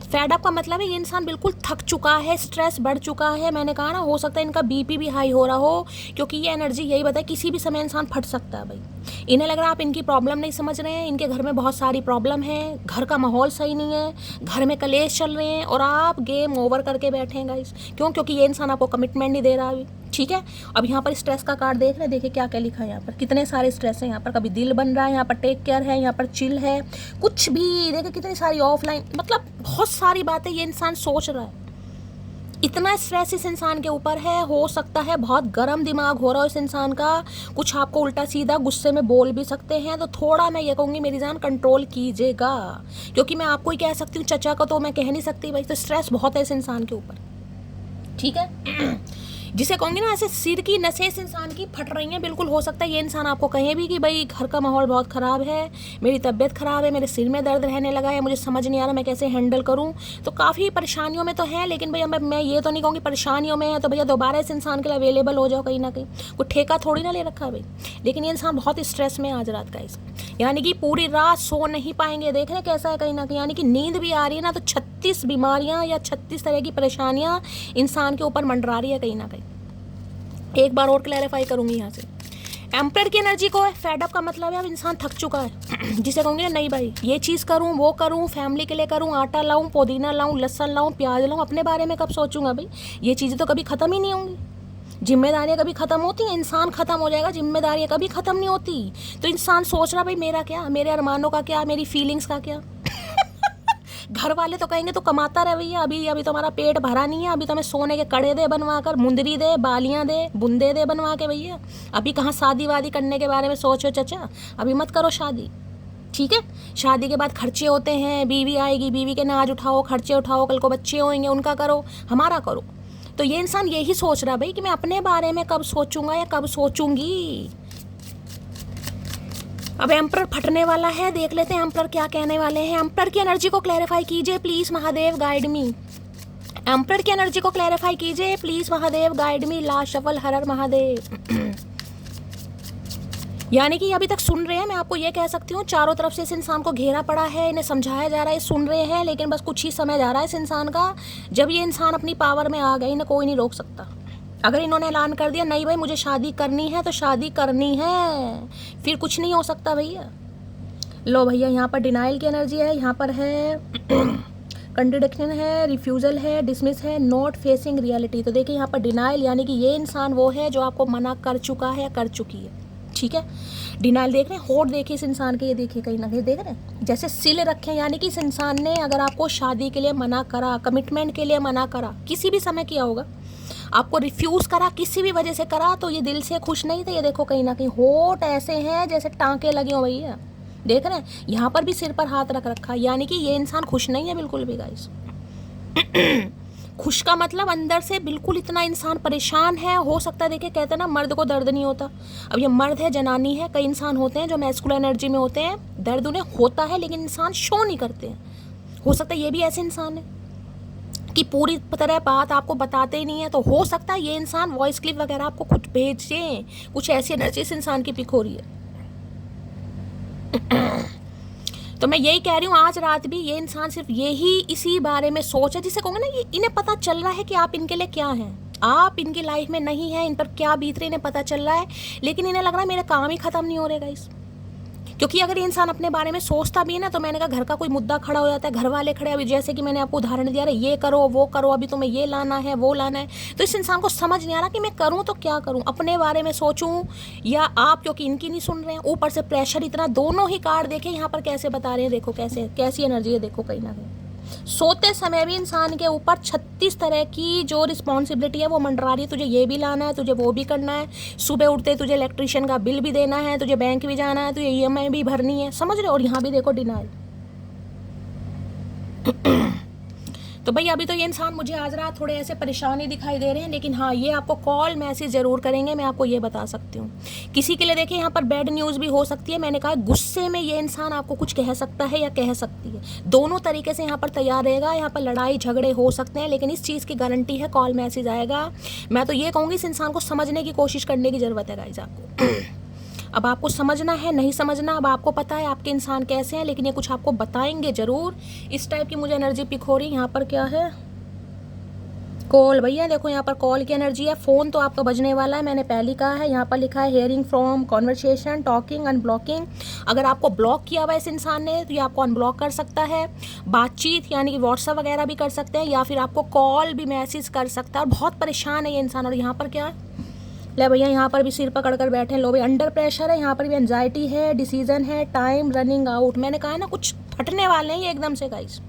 फेड अप का मतलब है ये इंसान बिल्कुल थक चुका है, स्ट्रेस बढ़ चुका है। मैंने कहा ना, हो सकता है इनका बीपी भी हाई हो रहा हो, क्योंकि ये एनर्जी यही बताए किसी भी समय इंसान फट सकता है भाई। इन्हें लग रहा है आप इनकी प्रॉब्लम नहीं समझ रहे हैं। इनके घर में बहुत सारी प्रॉब्लम है, घर का माहौल सही नहीं है, घर में कलेश चल रहे हैं और आप गेम ओवर करके बैठे हैं गाइस। क्यों? क्योंकि ये इंसान आपको कमिटमेंट नहीं दे रहा अभी। ठीक है, अब यहाँ पर स्ट्रेस का कार्ड देख रहे हैं, देखिए क्या क्या लिखा है यहाँ पर, कितने सारे स्ट्रेस है यहाँ पर। कभी दिल बन रहा है, यहाँ पर टेक केयर है, यहाँ पर चिल है, कुछ भी देखिए कितनी सारी ऑफलाइन, मतलब बहुत सारी बातें ये इंसान सोच रहा है। इतना स्ट्रेस इस इंसान के ऊपर है। हो सकता है बहुत गर्म दिमाग हो रहा हो इस इंसान का, कुछ आपको उल्टा सीधा गुस्से में बोल भी सकते हैं। तो थोड़ा मैं ये कहूँगी मेरी जान कंट्रोल कीजिएगा, क्योंकि मैं आपको ही कह सकती हूँ, चचा को तो मैं कह नहीं सकती भाई। तो स्ट्रेस बहुत है इस इंसान के ऊपर, ठीक है। जिसे कहूँगी ना, ऐसे सिर की नसें इस इंसान की फट रही हैं बिल्कुल। हो सकता है ये इंसान आपको कहे भी कि भाई घर का माहौल बहुत ख़राब है, मेरी तबीयत ख़राब है, मेरे सिर में दर्द रहने लगा है, मुझे समझ नहीं आ रहा मैं कैसे हैंडल करूँ। तो काफ़ी परेशानियों में तो है, लेकिन भैया मैं ये तो नहीं कहूँगी परेशानियों में है तो भैया दोबारा इस इंसान के लिए अवेलेबल हो जाओ कहीं ना कहीं। कोई ठेका थोड़ी ना ले रखा है भाई। लेकिन ये इंसान बहुत स्ट्रेस में आज रात का इस, यानी कि पूरी रात सो नहीं पाएंगे। देख रहे कैसा है कहीं ना कहीं, यानी कि नींद भी आ रही है ना, तो 36 बीमारियाँ या 36 तरह की परेशानियाँ इंसान के ऊपर मंडरा रही है कहीं ना कहीं। एक बार और क्लैरिफाई करूंगी यहाँ से। एम्पर की एनर्जी को है, फेड अप का मतलब है अब इंसान थक चुका है। जिसे कहूँगी ना, नहीं भाई ये चीज़ करूँ, वो करूँ, फैमिली के लिए करूँ, आटा लाऊं, पुदीना लाऊं, लहसुन लाऊं, प्याज लाऊं, अपने बारे में कब सोचूंगा भाई। ये चीज़ें तो कभी ख़त्म ही नहीं होंगी। जिम्मेदारियाँ कभी ख़त्म होती हैं? इंसान ख़त्म हो जाएगा, जिम्मेदारियाँ कभी ख़त्म नहीं होती। तो इंसान सोच रहा भाई मेरा क्या, मेरे अरमानों का क्या, मेरी फीलिंग्स का क्या। घर वाले तो कहेंगे तो कमाता रहे भैया, अभी तुम्हारा पेट भरा नहीं है, अभी तुम्हें सोने के कड़े दे बनवा कर, मुंदरी दे, बालियां दे, बुंदे दे बनवा के भैया। अभी कहाँ शादी वादी करने के बारे में सोचो चचा, अभी मत करो शादी, ठीक है। शादी के बाद खर्चे होते हैं, बीवी आएगी, बीवी के नाज उठाओ, खर्चे उठाओ, कल को बच्चे होंगे उनका करो, हमारा करो। तो ये इंसान यही सोच रहा भाई कि मैं अपने बारे में कब सोचूंगा या कब सोचूंगी। अब एम्पर फटने वाला है, देख लेते हैं एम्पर क्या कहने वाले हैं। एम्पर की एनर्जी को क्लैरिफाई कीजिए प्लीज महादेव, गाइड मी। एम्पर की एनर्जी को क्लैरिफाई कीजिए please Mahadev, guide me. Last shuffle, हर हर महादेव। यानी कि अभी तक सुन रहे हैं, मैं आपको ये कह सकती हूँ चारों तरफ से इस इंसान को घेरा पड़ा है, इन्हें समझाया जा रहा है, सुन रहे हैं, लेकिन बस कुछ ही समय जा रहा है इस इंसान का। जब ये इंसान अपनी पावर में आ गए, इन्हें कोई नहीं रोक सकता। अगर इन्होंने ऐलान कर दिया नहीं भाई मुझे शादी करनी है, तो शादी करनी है, फिर कुछ नहीं हो सकता भैया। लो भैया, यहाँ पर डिनाइल की एनर्जी है, यहाँ पर है कंट्रडिक्शन है, रिफ्यूजल है, डिसमिस है, नॉट फेसिंग रियलिटी। तो देखिए यहाँ पर डिनाइल, यानी कि ये इंसान वो है जो आपको मना कर चुका है, कर चुकी है, ठीक है। डिनाइल देख रहे हैं, होठ देखिए इस इंसान के, ये देखिए कहीं ना कहीं देख रहे हैं जैसे सिल रखे हैं। यानी कि इस इंसान ने अगर आपको शादी के लिए मना करा, कमिटमेंट के लिए मना करा, किसी भी समय किया होगा, आपको रिफ्यूज़ करा, किसी भी वजह से करा, तो ये दिल से खुश नहीं थे। ये देखो कहीं ना कहीं होठ ऐसे हैं जैसे टाँके लगे हो भैया, देख रहे हैं। यहाँ पर भी सिर पर हाथ रख रखा, यानी कि ये इंसान खुश नहीं है बिल्कुल भी गाइस। खुश का मतलब अंदर से बिल्कुल इतना इंसान परेशान है। हो सकता है, देखिए कहते हैं ना मर्द को दर्द नहीं होता। अब ये मर्द है, जनानी है, कई इंसान होते हैं जो मैस्कुलिन एनर्जी में होते हैं, दर्द उन्हें होता है लेकिन इंसान शो नहीं करते हैं। हो सकता है ये भी ऐसे इंसान है कि पूरी तरह बात आपको बताते ही नहीं है। तो हो सकता है ये इंसान वॉइस क्लिप वगैरह आपको कुछ भेजें, कुछ ऐसी एनर्जी इस इंसान की पिक हो रही है। तो मैं यही कह रही हूँ, आज रात भी ये इंसान सिर्फ यही इसी बारे में सोच है, जिसे कहूँगा ना, ये इन्हें पता चल रहा है कि आप इनके लिए क्या हैं, आप इनकी लाइफ में नहीं है, इन पर क्या बीत रही इन्हें पता चल रहा है। लेकिन इन्हें लग रहा है मेरे काम ही खत्म नहीं हो रहे गाइस। क्योंकि अगर ये इंसान अपने बारे में सोचता भी है ना, तो मैंने कहा घर का कोई मुद्दा खड़ा हो जाता है, घर वाले खड़े, अभी जैसे कि मैंने आपको उदाहरण दिया, रहे ये करो वो करो, अभी तुम्हें ये लाना है वो लाना है। तो इस इंसान को समझ नहीं आ रहा कि मैं करूँ तो क्या करूँ, अपने बारे में सोचूं या आप, क्योंकि इनकी नहीं सुन रहे हैं, ऊपर से प्रेशर इतना। दोनों ही कार्ड देखे यहाँ पर कैसे बता रहे हैं, देखो कैसे कैसी एनर्जी है, देखो कहीं ना कहीं सोते समय भी इंसान के ऊपर 36 तरह की जो रिस्पॉन्सिबिलिटी है वो मंडरा रही है। तुझे ये भी लाना है, तुझे वो भी करना है, सुबह उठते तुझे इलेक्ट्रिशियन का बिल भी देना है, तुझे बैंक भी जाना है, तुझे EMI भी भरनी है, समझ रहे हो। और यहाँ भी देखो डिनाइल। तो भाई अभी तो ये इंसान मुझे आज रात थोड़े ऐसे परेशानी दिखाई दे रहे हैं, लेकिन हाँ ये आपको कॉल मैसेज ज़रूर करेंगे, मैं आपको ये बता सकती हूँ। किसी के लिए देखिए यहाँ पर बैड न्यूज़ भी हो सकती है। मैंने कहा गुस्से में ये इंसान आपको कुछ कह सकता है या कह सकती है, दोनों तरीके से यहाँ पर तैयार रहेगा। यहाँ पर लड़ाई झगड़े हो सकते हैं, लेकिन इस चीज़ की गारंटी है कॉल मैसेज आएगा। मैं तो ये कहूँगी इस इंसान को समझने की कोशिश करने की ज़रूरत है गाइस आपको। अब आपको समझना है नहीं समझना, अब आपको पता है आपके इंसान कैसे हैं, लेकिन ये कुछ आपको बताएंगे ज़रूर। इस टाइप की मुझे एनर्जी पिक हो रही है। यहाँ पर क्या है, कॉल। भैया देखो यहाँ पर कॉल की एनर्जी है। फ़ोन तो आपका बजने वाला है, मैंने पहले कहा है। यहाँ पर लिखा है hearing from, conversation, talking, unblocking. अगर आपको ब्लॉक किया हुआ इस इंसान ने तो ये आपको अनब्लॉक कर सकता है। बातचीत यानी कि व्हाट्सएप वगैरह भी कर सकते हैं, या फिर आपको कॉल भी मैसेज कर सकता है। और बहुत परेशान है ये इंसान। और यहाँ पर क्या है, ले भैया यहाँ पर भी सिर पकड़ कर बैठे हैं। लो भाई अंडर प्रेशर है, यहाँ पर भी एंजाइटी है, डिसीजन है, टाइम रनिंग आउट। मैंने कहा है ना कुछ फटने वाले हैं ये एकदम से गाइस,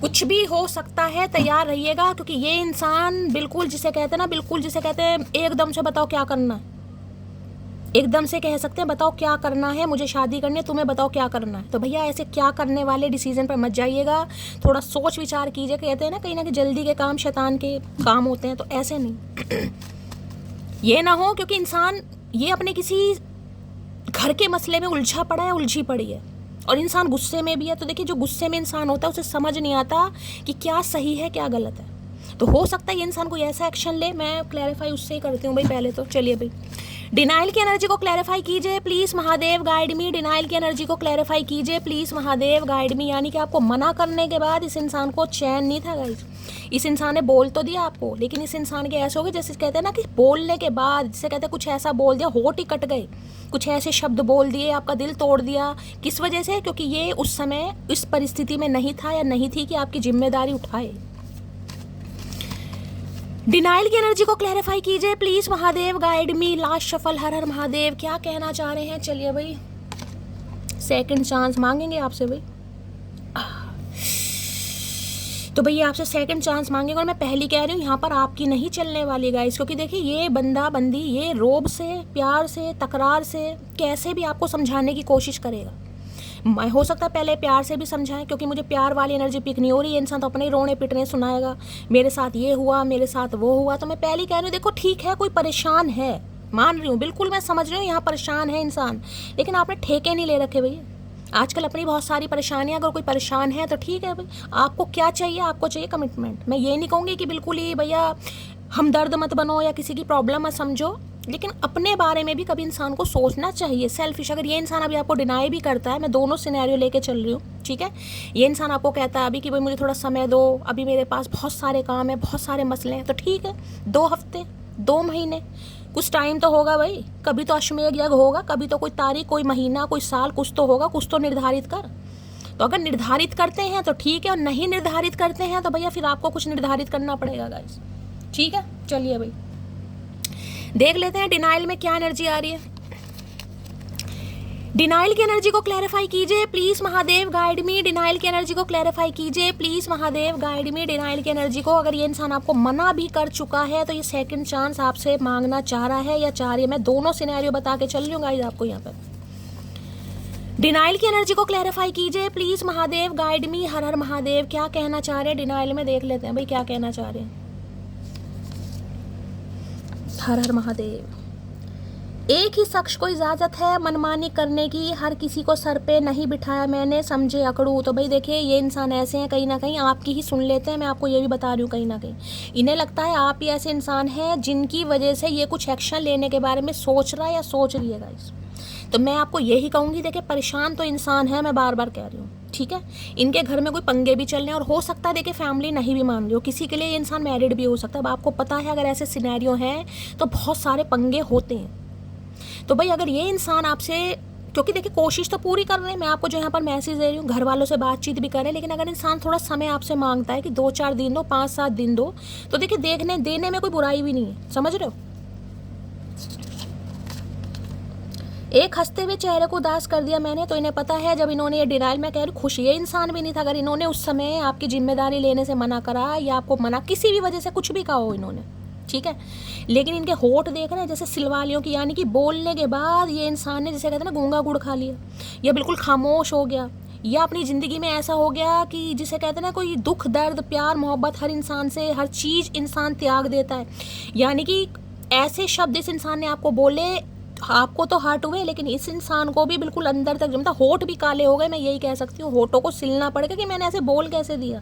कुछ भी हो सकता है, तैयार रहिएगा। क्योंकि ये इंसान बिल्कुल जिसे कहते हैं ना, बिल्कुल जिसे कहते हैं एकदम से बताओ क्या करना है, एकदम से कह सकते हैं बताओ क्या करना है, मुझे शादी करनी है, तुम्हें बताओ क्या करना है। तो भैया ऐसे क्या करने वाले डिसीजन पर मत जाइएगा, थोड़ा सोच विचार कीजिए। कहते हैं ना कहीं जल्दी के काम शैतान के काम होते हैं, तो ऐसे नहीं ये ना हो। क्योंकि इंसान ये अपने किसी घर के मसले में उलझा पड़ा है, उलझी पड़ी है, और इंसान गुस्से में भी है। तो देखिए जो गुस्से में इंसान होता है उसे समझ नहीं आता कि क्या सही है क्या गलत है। तो हो सकता है ये इंसान कोई ऐसा एक्शन ले। मैं क्लैरिफाई उससे ही करती हूँ भाई पहले तो। चलिए भाई डिनाइल की एनर्जी को क्लैरिफाई कीजिए please Mahadev guide me. Denial की एनर्जी को क्लैरिफाई कीजिए प्लीज़ महादेव गाइड मी। यानी कि आपको मना करने के बाद इस इंसान को चैन नहीं था गाइस। इस इंसान ने बोल तो दिया आपको, लेकिन इस इंसान के ऐसे हो गए जैसे कहते हैं ना कि बोलने के बाद, जिसे कहते हैं कुछ ऐसा बोल दिया, होठ ही कट गए, कुछ ऐसे शब्द बोल दिए, आपका दिल तोड़ दिया। किस वजह से? क्योंकि ये उस समय इस परिस्थिति में नहीं था या नहीं थी कि आपकी जिम्मेदारी उठाए। डिनाइल की एनर्जी को क्लैरिफाई कीजिए please Mahadev guide me. Last shuffle, हर हर महादेव, क्या कहना चाह रहे हैं? चलिए भाई सेकंड चांस मांगेंगे आपसे भाई। तो भैया आपसे सेकंड चांस मांगेंगे, और मैं पहली कह रही हूँ यहाँ पर आपकी नहीं चलने वाली गाइस। क्योंकि देखिए ये बंदा बंदी ये रोब से, प्यार से, तकरार से कैसे भी आपको समझाने की कोशिश करेगा। हो सकता है पहले प्यार से भी समझाएं, क्योंकि मुझे प्यार वाली एनर्जी पिक नहीं हो रही है। इंसान तो अपने ही रोने पिटने सुनाएगा, मेरे साथ ये हुआ, मेरे साथ वो हुआ। तो मैं पहले कह रही हूँ देखो ठीक है कोई परेशान है, मान रही हूँ, बिल्कुल मैं समझ रही हूँ यहाँ परेशान है इंसान, लेकिन आपने ठेके नहीं ले रखे भैया। आजकल अपनी बहुत सारी परेशानियाँ, अगर कोई परेशान है तो ठीक है भाई, आपको क्या चाहिए? आपको चाहिए कमिटमेंट। मैं ये नहीं कहूँगी कि बिल्कुल ही भैया हमदर्द मत बनो या किसी की प्रॉब्लम मत समझो, लेकिन अपने बारे में भी कभी इंसान को सोचना चाहिए। सेल्फिश अगर ये इंसान अभी आपको डिनाई भी करता है, मैं दोनों सिनेरियो लेके चल रही हूँ, ठीक है। ये इंसान आपको कहता है अभी कि भाई मुझे थोड़ा समय दो, अभी मेरे पास बहुत सारे काम है, बहुत सारे मसले हैं, तो ठीक है 2 हफ्ते 2 महीने कुछ टाइम तो होगा भाई। कभी तो अश्वमेध यज्ञ होगा, कभी तो कोई तारीख, कोई महीना, कोई साल, कुछ तो होगा, कुछ तो निर्धारित कर। तो अगर निर्धारित करते हैं तो ठीक है, और नहीं निर्धारित करते हैं तो भैया फिर आपको कुछ निर्धारित करना पड़ेगा गाइस, ठीक है। चलिए भाई देख लेते हैं डिनाइल में क्या एनर्जी आ रही है। डिनाइल की एनर्जी को क्लैरिफाई कीजिए please Mahadev guide me. Denial की एनर्जी को क्लैरिफाई कीजिए please Mahadev guide me. Denial की एनर्जी को, अगर ये इंसान आपको मना भी कर चुका है तो ये सेकंड चांस आपसे मांगना चाह रहा है या चाह रही है। मैं दोनों सिनेरियो बता के चल रही हूँ गाइस आपको यहाँ पर। डिनाइल की एनर्जी को क्लैरिफाई कीजिए प्लीज महादेव गाइड मी। हर हर महादेव, क्या कहना चाह रहे हैं डिनाइल में? देख लेते हैं भाई क्या कहना चाह रहे हैं। हर हर महादेव। एक ही शख्स को इजाज़त है मनमानी करने की, हर किसी को सर पे नहीं बिठाया मैंने, समझे अकड़ू। तो भाई देखिए ये इंसान ऐसे हैं, कहीं ना कहीं आपकी ही सुन लेते हैं। मैं आपको ये भी बता रही हूँ, कहीं ना कहीं इन्हें लगता है आप ही ऐसे इंसान हैं जिनकी वजह से ये कुछ एक्शन लेने के बारे में सोच रहा है या सोच रही है गाइस। तो मैं आपको यही कहूँगी, देखिए परेशान तो इंसान है, मैं बार बार कह रही हूँ, ठीक है। इनके घर में कोई पंगे भी चल रहे हैं, और हो सकता है देखिए फैमिली नहीं भी मान रही हो, किसी के लिए ये इंसान मैरिड भी हो सकता है। अब आपको पता है अगर ऐसे सिनेरियो हैं तो बहुत सारे पंगे होते हैं। तो भाई अगर ये इंसान आपसे, क्योंकि देखिए कोशिश तो पूरी कर रहे हैं, मैं आपको जो यहाँ पर मैसेज दे रही हूँ, घर वालों से बातचीत भी करें, लेकिन अगर इंसान थोड़ा समय आपसे मांगता है कि 2-4 दिन दो, 5-7 दिन दो, तो देखिए देखने देने में कोई बुराई भी नहीं है, समझ रहे हो। एक हंसते हुए चेहरे को उदास कर दिया मैंने, तो इन्हें पता है जब इन्होंने ये डिनाइल, मैं कह रही हूँ खुश ये इंसान भी नहीं था, अगर इन्होंने उस समय आपकी जिम्मेदारी लेने से मना करा या आपको मना किसी भी वजह से कुछ भी कहा हो इन्होंने, ठीक है, लेकिन इनके होठ देख रहे हैं जैसे सिलवालियों की, यानी कि बोलने के बाद ये इंसान ने, जैसे कहते हैं ना, गूंगा गुड़ खा लिया, या बिल्कुल खामोश हो गया, या अपनी ज़िंदगी में ऐसा हो गया कि जिसे कहते हैं ना, कोई दुख दर्द प्यार मोहब्बत हर इंसान से, हर चीज़ इंसान त्याग देता है। यानी कि ऐसे शब्द इस इंसान ने आपको बोले, आपको तो हर्ट हुए, लेकिन इस इंसान को भी बिल्कुल अंदर तक जमता, होठ भी काले हो गए। मैं यही कह सकती हूँ, होठों को सिलना पड़ेगा कि मैंने ऐसे बोल कैसे दिया।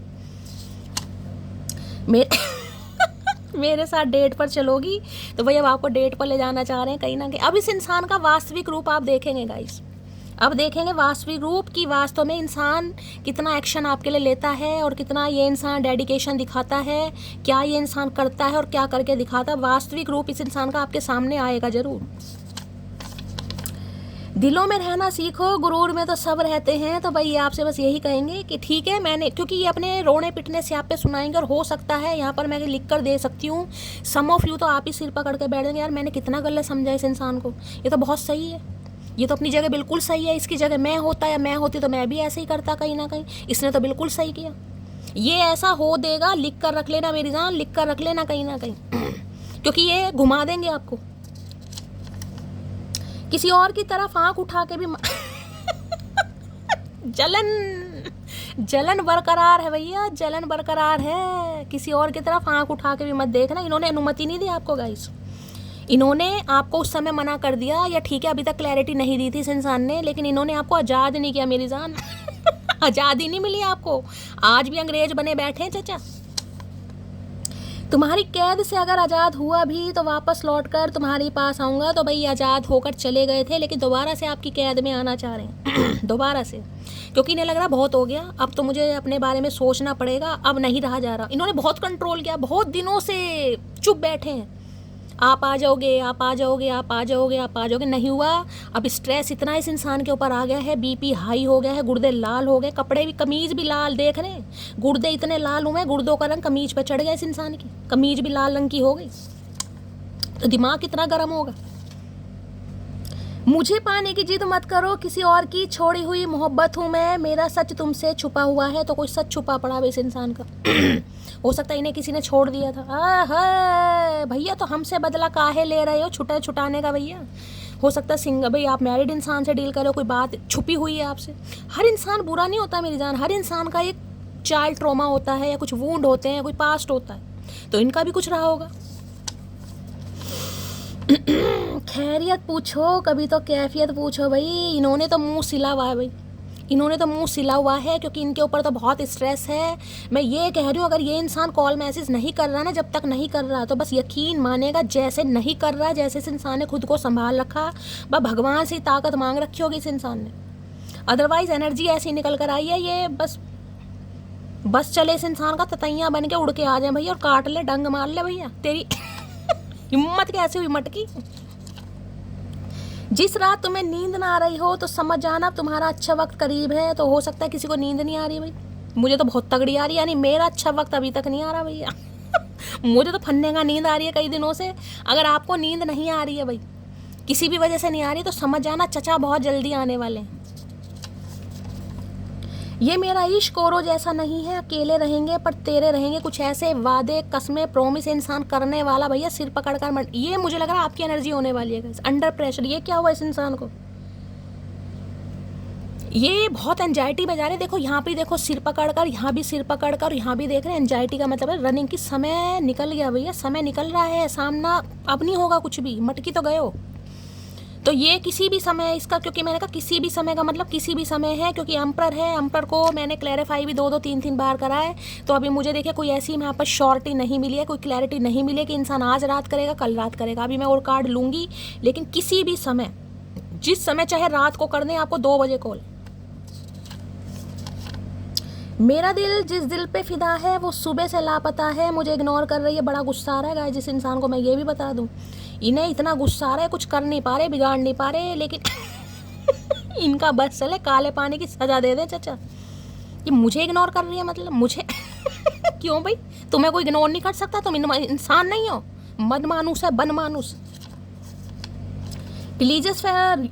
मेरे साथ डेट पर चलोगी तो भाई अब आपको डेट पर ले जाना चाह रहे हैं कहीं ना कहीं। अब इस इंसान का वास्तविक रूप आप देखेंगे गाइस, अब देखेंगे वास्तविक रूप की वास्तव में इंसान कितना एक्शन आपके लिए लेता है और कितना ये इंसान डेडिकेशन दिखाता है, क्या ये इंसान करता है और क्या करके दिखाता है। वास्तविक रूप इस इंसान का आपके सामने आएगा जरूर। दिलों में रहना सीखो, गुरूर में तो सब रहते हैं। तो भाई आपसे बस यही कहेंगे कि ठीक है, मैंने, क्योंकि ये अपने रोने पिटने से आप पे सुनाएंगे और हो सकता है यहाँ पर मैं लिख कर दे सकती हूँ, सम ऑफ यू तो आप ही सिर पकड़ के बैठ जाएंगे, यार मैंने कितना गलत समझा इस इंसान को, ये तो बहुत सही है, ये तो अपनी जगह बिल्कुल सही है, इसकी जगह मैं होता या मैं होती तो मैं भी ऐसे ही करता कहीं ना कहीं, इसने तो बिल्कुल सही किया, ये ऐसा हो देगा, लिख कर रख लेना मेरी जान, लिख कर रख लेना कहीं ना कहीं क्योंकि ये घुमा देंगे आपको। किसी और की तरफ आंख उठा के भी जलन बरकरार है भैया, जलन बरकरार है। किसी और की तरफ आंख उठा के भी मत देखना। इन्होंने अनुमति नहीं दी आपको गाइस, इन्होंने आपको उस समय मना कर दिया, या ठीक है अभी तक क्लैरिटी नहीं दी थी इस इंसान ने, लेकिन इन्होंने आपको आज़ाद नहीं किया मेरी जान आज़ादी नहीं मिली आपको, आज भी अंग्रेज बने बैठे हैं चाचा। तुम्हारी कैद से अगर आज़ाद हुआ भी तो वापस लौटकर तुम्हारे पास आऊँगा। तो भाई आज़ाद होकर चले गए थे, लेकिन दोबारा से आपकी कैद में आना चाह रहे हैं दोबारा से, क्योंकि इन्हें लग रहा बहुत हो गया, अब तो मुझे अपने बारे में सोचना पड़ेगा, अब नहीं रहा जा रहा। इन्होंने बहुत कंट्रोल किया, बहुत दिनों से चुप बैठे हैं, आप आ जाओगे आप आ जाओगे आप आ जाओगे आप आ जाओगे, नहीं हुआ। अब स्ट्रेस इतना इस इंसान के ऊपर आ गया है, बीपी हाई हो गया है, गुर्दे लाल हो गए, कपड़े भी, कमीज भी लाल, देख रहे हैं गुर्दे इतने लाल हुए, गुर्दों का रंग कमीज पे चढ़ गया इस इंसान की, कमीज भी लाल रंग की हो गई, तो दिमाग कितना गर्म होगा। मुझे पाने की जिद मत करो, किसी और की छोड़ी हुई मोहब्बत हूँ मैं, मेरा सच तुमसे छुपा हुआ है। तो कोई सच छुपा पड़ा है इस इंसान का हो सकता है इन्हें किसी ने छोड़ दिया था। भैया तो हमसे बदला काहे ले रहे हो छुटाने का भैया। हो सकता है सिंगल, भाई आप मैरिड इंसान से डील करो, कोई बात छुपी हुई है आपसे। हर इंसान बुरा नहीं होता मेरी जान, हर इंसान का एक चाइल्ड ट्रॉमा होता है, या कुछ वूंड होते हैं, कोई पास्ट होता है, तो इनका भी कुछ रहा होगा। खैरियत पूछो कभी तो कैफियत पूछो भाई। इन्होंने तो मुंह सिला हुआ है भाई, इन्होंने तो मुंह सिला हुआ है, क्योंकि इनके ऊपर तो बहुत स्ट्रेस है। मैं ये कह रही हूँ, अगर ये इंसान कॉल मैसेज नहीं कर रहा ना, जब तक नहीं कर रहा, तो बस यकीन मानेगा जैसे नहीं कर रहा, जैसे इस इंसान ने खुद को संभाल रखा, बस भगवान से ताकत मांग रखी होगी इस इंसान ने, अदरवाइज एनर्जी ऐसी निकल कर आई है, ये बस चले इस इंसान का ततैया बन के उड़ के आ जाए भैया और काट ले, डंग मार ले भैया। तेरी हिम्मत कैसे हुई मटकी। जिस रात तुम्हें नींद ना आ रही हो तो समझ जाना तुम्हारा अच्छा वक्त करीब है। तो हो सकता है किसी को नींद नहीं आ रही भाई, मुझे तो बहुत तगड़ी आ रही है, यानी मेरा अच्छा वक्त अभी तक नहीं आ रहा भैया मुझे तो फन्ने का नींद आ रही है कई दिनों से। अगर आपको नींद नहीं आ रही है भाई, किसी भी वजह से नहीं आ रही, तो समझ जाना चचा बहुत जल्दी आने वाले हैं। ये मेरा इश्क औरों जैसा नहीं है, अकेले रहेंगे पर तेरे रहेंगे, कुछ ऐसे वादे कस्में प्रॉमिस इंसान करने वाला भैया सिर पकड़ कर ये मुझे लग रहा है आपकी एनर्जी होने वाली है अंडर प्रेशर। ये क्या हुआ इस इंसान को, ये बहुत एंजाइटी में जा रहे हैं। देखो यहाँ भी देखो सिर पकड़ कर, यहाँ भी सिर पकड़ कर, यहाँ भी देख रहे हैं। एंजाइटी का मतलब है रनिंग की, समय निकल गया भैया, समय निकल रहा है, सामना अब नहीं होगा कुछ भी, मटकी तो गए हो। तो ये किसी भी समय इसका, क्योंकि मैंने कहा किसी भी समय का मतलब किसी भी समय है, क्योंकि एम्पर है, एम्पर को मैंने क्लैरिफाई भी 2-3 बार करा है। तो अभी मुझे देखिए कोई ऐसी यहाँ पर श्योरिटी नहीं मिली है, कोई क्लैरिटी नहीं मिली है कि इंसान आज रात करेगा कल रात करेगा। अभी मैं और कार्ड लूँगी, लेकिन किसी भी समय, जिस समय चाहे रात को कर दें आपको 2 बजे कॉल। मेरा दिल जिस दिल पे फिदा है वो सुबह से लापता है, मुझे इग्नोर कर रही है, बड़ा गुस्सा आ रहा है गाइस जिस इंसान को। मैं ये भी बता दूं, इन्हें इतना गुस्सा आ रहा है, कुछ कर नहीं पा रहे, बिगाड़ नहीं पा रहे, लेकिन इनका बस चले काले पानी की सजा दे दे चाचा। ये मुझे इग्नोर कर रही है मतलब मुझे क्यों भाई, तुम्हें कोई इग्नोर नहीं कर सकता, तुम इंसान नहीं हो, मद मानुस है, बन मानुस। रिलीजियस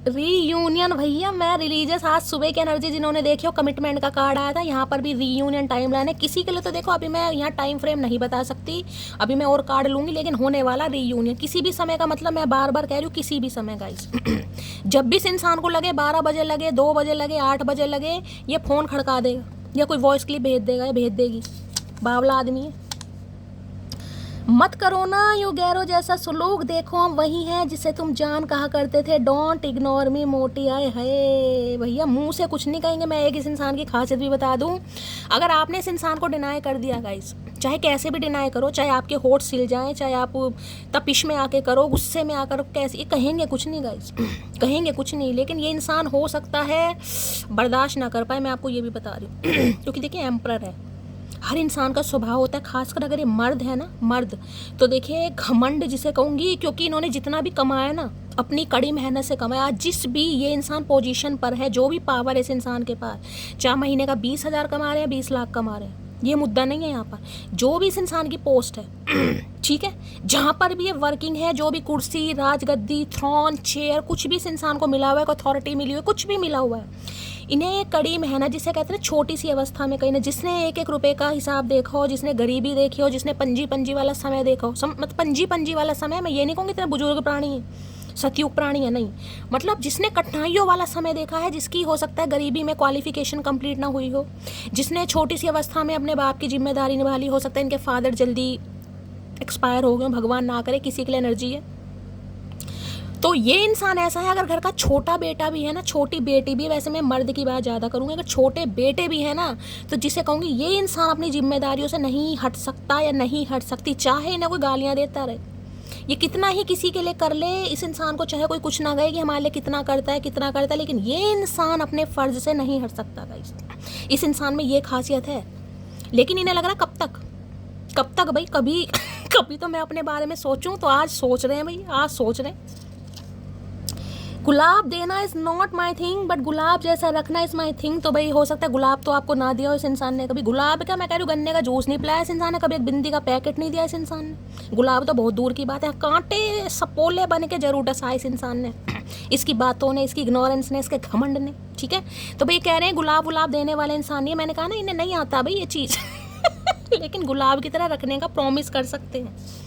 रीयूनियन, भैया मैं रिलीजियस आज सुबह की एनर्जी जिन्होंने देखी हो, कमिटमेंट का कार्ड आया था, यहाँ पर भी रीयूनियन टाइम लाइन है किसी के लिए। तो देखो अभी मैं यहाँ टाइम फ्रेम नहीं बता सकती, अभी मैं और कार्ड लूँगी, लेकिन होने वाला रीयूनियन किसी भी समय का मतलब मैं बार बार कह रही हूँ किसी भी समय गाइस। जब भी इस इंसान को लगे 12 बजे लगे, 2 बजे लगे, 8 बजे लगे, ये फ़ोन खड़का देगा या कोई वॉइस क्लिप भेज देगा या भेज देगी, बावला आदमी है। मत करो ना यू गैरो जैसा सुलूक, देखो हम वही हैं जिसे तुम जान कहा करते थे। डोंट इग्नोर मी मोटी, आए है भैया मुंह से कुछ नहीं कहेंगे। मैं एक इस इंसान की खासियत भी बता दूं, अगर आपने इस इंसान को डिनाई कर दिया गाइस, चाहे कैसे भी डिनाई करो, चाहे आपके होठ सिल जाएं, चाहे आप तपिश में आके करो, गुस्से में आकर कैसे, ये कहेंगे कुछ नहीं गाइस, कहेंगे कुछ नहीं। लेकिन ये इंसान हो सकता है बर्दाश्त ना कर पाए, मैं आपको ये भी बता रही हूँ। क्योंकि देखिए एम्परर है, हर इंसान का स्वभाव होता है, खासकर अगर ये मर्द है ना, मर्द, तो देखिए घमंड जिसे कहूँगी, क्योंकि इन्होंने जितना भी कमाया ना अपनी कड़ी मेहनत से कमाया। जिस भी ये इंसान पोजीशन पर है, जो भी पावर है इस इंसान के पास, चाहे महीने का 20,000 कमा रहे हैं, 20 लाख कमा रहे हैं, ये मुद्दा नहीं है यहाँ पर। जो भी इस इंसान की पोस्ट है ठीक है, जहाँ पर भी ये वर्किंग है, जो भी कुर्सी, राजगद्दी, थ्रोन, चेयर, कुछ भी इस इंसान को मिला हुआ है, अथॉरिटी मिली हुई है, कुछ भी मिला हुआ है, इन्हें कड़ी मेहनत जिसे कहते हैं छोटी सी अवस्था में, कहीं ना जिसने एक एक रुपए का हिसाब देखा हो, जिसने गरीबी देखी हो, जिसने पंजी पंजी वाला समय देखा हो, मतलब पंजी वाला समय, मैं ये नहीं कहूँगी इतना बुजुर्ग प्राणी है, सतयुग प्राणी है, नहीं, मतलब जिसने कठिनाइयों वाला समय देखा है, जिसकी हो सकता है गरीबी में क्वालिफिकेशन कंप्लीट ना हुई हो, जिसने छोटी सी अवस्था में अपने बाप की जिम्मेदारी निभा ली, हो सकता है इनके फादर जल्दी एक्सपायर हो गए, भगवान ना करे, किसी के लिए एनर्जी है। तो ये इंसान ऐसा है, अगर घर का छोटा बेटा भी है ना, छोटी बेटी भी, वैसे मैं मर्द की बात ज़्यादा करूँगी, अगर छोटे बेटे भी है ना, तो जिसे कहूँगी ये इंसान अपनी जिम्मेदारियों से नहीं हट सकता या नहीं हट सकती, चाहे इन्हें कोई गालियाँ देता रहे, ये कितना ही किसी के लिए कर ले, इस इंसान को चाहे कोई कुछ ना कहे कि हमारे लिए कितना करता है, लेकिन ये इंसान अपने फ़र्ज से नहीं हट सकता गाइस। इस इंसान में ये खासियत है। लेकिन इन्हें लग रहा कब तक भाई, कभी तो मैं अपने बारे में सोचूं, तो आज सोच रहे हैं भाई, आज सोच रहे हैं। गुलाब देना is not my thing, but गुलाब जैसा रखना इज़ माई थिंग। तो भाई हो सकता है गुलाब तो आपको ना दिया हो इस इंसान ने, कभी गुलाब का, मैं कह रही हूँ गन्ने का जूस नहीं पिलाया इस इंसान ने, कभी एक बिंदी का पैकेट नहीं दिया इस इंसान ने, गुलाब तो बहुत दूर की बात है, कांटे सपोले बन के जरूर डसा इस इंसान ने, इसकी बातों ने, इसकी इग्नोरेंस ने, इसके घमंड ने, ठीक है। तो भाई कह रहे हैं गुलाब देने वाले इंसान नहीं है, मैंने कहा ना इन्हें नहीं आता भाई ये चीज़ लेकिन गुलाब की तरह रखने का प्रॉमिस कर सकते हैं।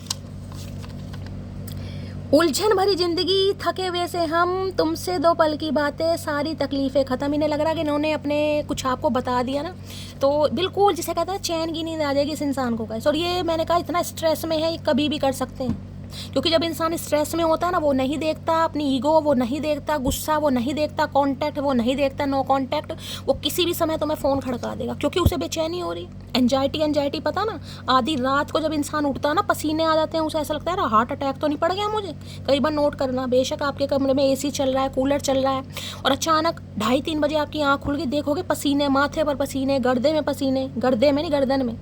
उलझन भरी जिंदगी, थके हुए से हम, तुमसे 2 पल की बातें, सारी तकलीफ़ें ख़त्म। इन्हें लग रहा है कि इन्होंने अपने कुछ आपको बता दिया ना, तो बिल्कुल जिसे कहते हैं चैन की नींद आ जाएगी इस इंसान को गाइस। और ये मैंने कहा इतना स्ट्रेस में है, ये कभी भी कर सकते हैं, क्योंकि जब इंसान स्ट्रेस में होता है ना, वो नहीं देखता अपनी ईगो, वो नहीं देखता गुस्सा, वो नहीं देखता कॉन्टैक्ट, वो नहीं देखता नो कॉन्टैक्ट, वो किसी भी समय तुम्हें फ़ोन खड़का देगा, क्योंकि उसे बेचैनी हो रही, एंजाइटी पता ना, आधी रात को जब इंसान उठता है ना, पसीने आ जाते हैं, उसे ऐसा लगता है यार हार्ट अटैक तो नहीं पड़ गया मुझे। कई बार नोट करना, बेशक आपके कमरे में AC चल रहा है, कूलर चल रहा है, और अचानक 2:30-3 बजे आपकी आँख खुल गई, देखोगे पसीने, माथे पर पसीने, गर्दे में पसीने, गर्दे में नहीं गर्दन में,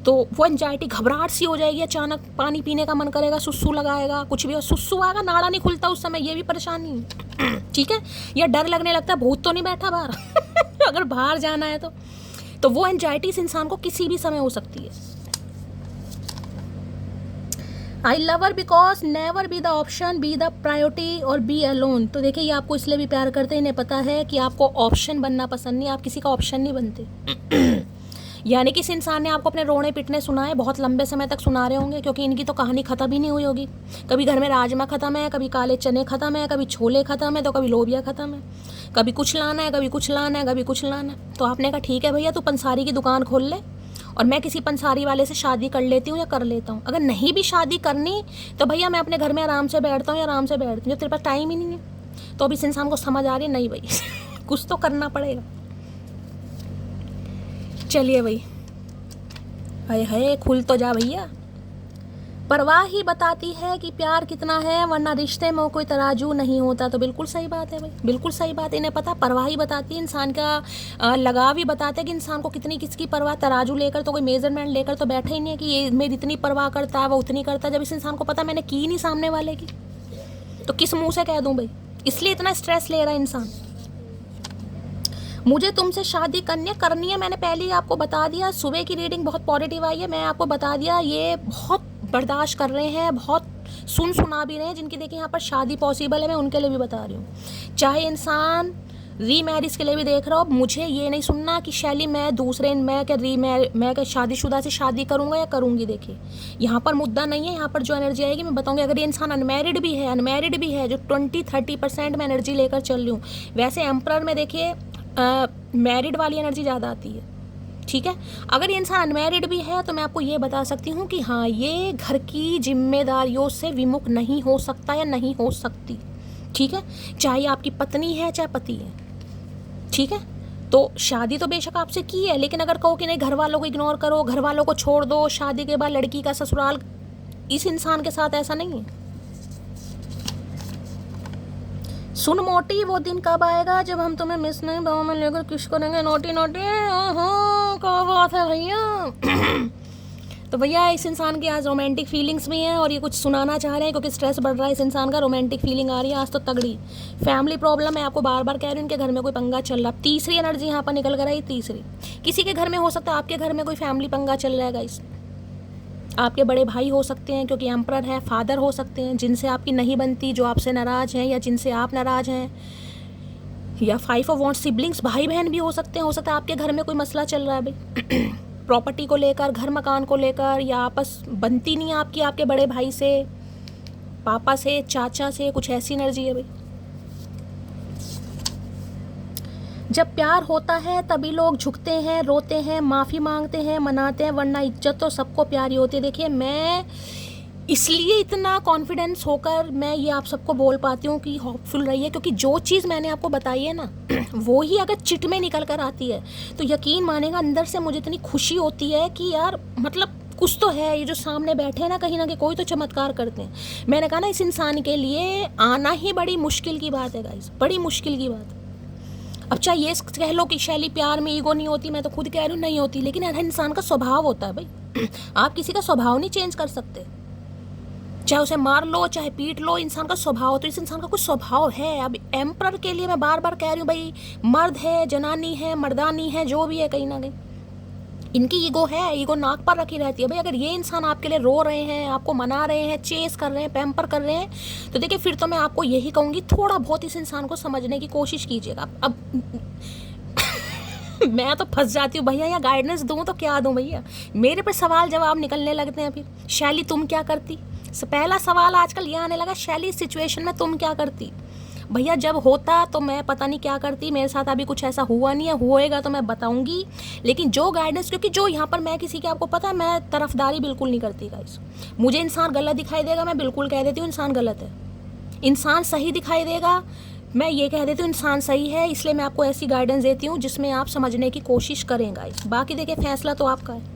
तो वो एंजाइटी, घबराहट सी हो जाएगी, अचानक पानी पीने का मन करेगा, सुस्सू लगाएगा, कुछ भी हो, सुस्सू आएगा, नाड़ा नहीं खुलता उस समय, ये भी परेशानी है ठीक है। या डर लगने लगता है भूत तो नहीं बैठा बाहर अगर बाहर जाना है तो वो एंजाइटी इस इंसान को किसी भी समय हो सकती है। I love her because never be the option, be the priority और बी अलोन। तो देखिए ये आपको इसलिए भी प्यार करते हैं, इन्हें पता है कि आपको ऑप्शन बनना पसंद नहीं, आप किसी का ऑप्शन नहीं बनते यानी कि इस इंसान ने आपको अपने रोने पिटने सुनाए, बहुत लंबे समय तक सुना रहे होंगे, क्योंकि इनकी तो कहानी ख़त्म ही नहीं हुई होगी। कभी घर में राजमा ख़त्म है, कभी काले चने ख़त्म है, कभी छोले ख़त्म है, तो कभी लोबिया ख़त्म है, कभी कुछ लाना है, कभी कुछ लाना है, कभी कुछ लाना है। तो आपने कहा ठीक है भैया तू पंसारी की दुकान खोल ले और मैं किसी पंसारी वाले से शादी कर लेती हूँ या कर लेता हूँ। अगर नहीं भी शादी करनी तो भैया मैं अपने घर में आराम से बैठता हूँ या आराम से बैठती हूँ, तेरे पास टाइम ही नहीं है। तो अब इस इंसान को समझ आ रही है नहीं भाई कुछ तो करना पड़ेगा। चलिए भाई, हाय हाय खुल तो जा भैया। परवाह ही बताती है कि प्यार कितना है, वरना रिश्ते में कोई तराजू नहीं होता। तो बिल्कुल सही बात है भाई, बिल्कुल सही बात है। इन्हें पता, परवाह ही बताती है, इंसान का लगाव ही बताता है कि इंसान को कितनी किसकी परवाह। तराजू लेकर तो कोई मेजरमेंट लेकर तो बैठा ही नहीं है कि ये मेरी इतनी परवाह करता है, वो उतनी करता है। जब इस इंसान को पता मैंने की नहीं सामने वाले की, तो किस मुँह से कह दूँ भाई। इसलिए इतना स्ट्रेस ले रहा है इंसान। मुझे तुमसे शादी करनी है, मैंने पहले ही आपको बता दिया। सुबह की रीडिंग बहुत पॉजिटिव आई है, मैं आपको बता दिया। ये बहुत बर्दाश्त कर रहे हैं, बहुत सुन सुना भी रहे हैं, जिनकी देखिए यहाँ पर शादी पॉसिबल है, मैं उनके लिए भी बता रही हूँ। चाहे इंसान रीमैरिज के लिए भी देख रहा हो, मुझे ये नहीं सुनना कि शैली मैं क्या शादीशुदा से शादी करूँगा या करूँगी। देखिए यहाँ पर मुद्दा नहीं है, यहाँ पर जो एनर्जी आएगी मैं बताऊँगी। अगर ये इंसान अनमैरिड भी है जो 20-30% में एनर्जी लेकर चल रही हूँ, वैसे एम्परर में देखिए मैरिड वाली एनर्जी ज़्यादा आती है, ठीक है। अगर ये इंसान अनमैरिड भी है तो मैं आपको ये बता सकती हूँ कि हाँ, ये घर की जिम्मेदारियों से विमुख नहीं हो सकता या नहीं हो सकती, ठीक है। चाहे आपकी पत्नी है चाहे पति है, ठीक है। तो शादी तो बेशक आपसे की है, लेकिन अगर कहो कि नहीं घर वालों को इग्नोर करो, घर वालों को छोड़ दो, शादी के बाद लड़की का ससुराल, इस इंसान के साथ ऐसा नहीं है। सुन मोटी, वो दिन कब आएगा जब हम तुम्हें मिस नहीं बाहों में लेकर किस करेंगे। नोटी नोटी, क्या बात है भैया। तो भैया इस इंसान की आज रोमांटिक फीलिंग्स भी हैं और ये कुछ सुनाना चाह रहे हैं क्योंकि स्ट्रेस बढ़ रहा है इस इंसान का, रोमांटिक फीलिंग आ रही है आज तो तगड़ी। फैमिली प्रॉब्लम है, आपको बार बार कह रही हूँ, उनके घर में कोई पंगा चल रहा है। तीसरी एनर्जी यहाँ पर निकल कर आई, तीसरी किसी के घर में हो सकता है, आपके घर में कोई फैमिली पंगा चल रहा है गाइस। आपके बड़े भाई हो सकते हैं क्योंकि एम्परर है, फादर हो सकते हैं जिनसे आपकी नहीं बनती, जो आपसे नाराज़ हैं या जिनसे आप नाराज़ हैं, या 5 ऑफ वॉन्ड्स सिबलिंग्स, भाई बहन भी हो सकते हैं। हो सकता है आपके घर में कोई मसला चल रहा है भाई प्रॉपर्टी को लेकर, घर मकान को लेकर, या आपस बनती नहीं आपकी आपके बड़े भाई से, पापा से, चाचा से, कुछ ऐसी एनर्जी है भाई। जब प्यार होता है तभी लोग झुकते हैं, रोते हैं, माफ़ी मांगते हैं, मनाते हैं, वरना इज्जत तो सबको प्यारी होती है। देखिए मैं इसलिए इतना कॉन्फिडेंस होकर मैं ये आप सबको बोल पाती हूँ कि होपफुल रहिए, क्योंकि जो चीज़ मैंने आपको बताई है ना वो ही अगर चिट में निकल कर आती है तो यकीन मानेगा अंदर से मुझे इतनी खुशी होती है कि यार मतलब कुछ तो है, ये जो सामने बैठे हैं ना कहीं ना कहीं कोई तो चमत्कार करते हैं। मैंने कहा ना इस इंसान के लिए आना ही बड़ी मुश्किल की बात है गाइस, बड़ी मुश्किल की बात है। अब चाहे ये कह लो कि शैली प्यार में ईगो नहीं होती, मैं तो खुद कह रही हूँ नहीं होती, लेकिन हर इंसान का स्वभाव होता है भाई। आप किसी का स्वभाव नहीं चेंज कर सकते, चाहे उसे मार लो चाहे पीट लो, इंसान का स्वभाव, तो इस इंसान का कुछ स्वभाव है। अब एम्परर के लिए मैं बार बार कह रही हूँ भाई, मर्द है, जनानी है, मर्दानी है, जो भी है, कहीं ना कहीं इनकी ईगो है, ईगो नाक पर रखी रहती है भाई। अगर ये इंसान आपके लिए रो रहे हैं, आपको मना रहे हैं, चेस कर रहे हैं, पैम्पर कर रहे हैं, तो देखिए फिर तो मैं आपको यही कहूँगी थोड़ा बहुत इस इंसान को समझने की कोशिश कीजिएगा। अब मैं तो फंस जाती हूँ भैया, या गाइडेंस दूँ तो क्या दूँ भैया, मेरे पर सवाल जवाब निकलने लगते हैं। फिर शैली तुम क्या करती, पहला सवाल आजकल ये आने लगा, शैली इस सिचुएशन में तुम क्या करती। भैया जब होता तो मैं पता नहीं क्या करती, मेरे साथ अभी कुछ ऐसा हुआ नहीं है, होएगा तो मैं बताऊंगी। लेकिन जो गाइडेंस, क्योंकि जो यहाँ पर मैं किसी की, आपको पता है मैं तरफदारी बिल्कुल नहीं करती गाइस। मुझे इंसान गलत दिखाई देगा मैं बिल्कुल कह देती हूँ इंसान गलत है, इंसान सही दिखाई देगा मैं ये कह देती हूँ इंसान सही है। इसलिए मैं आपको ऐसी गाइडेंस देती हूँ जिसमें आप समझने की कोशिश करें गाइस। बाकी देखिए फैसला तो आपका है।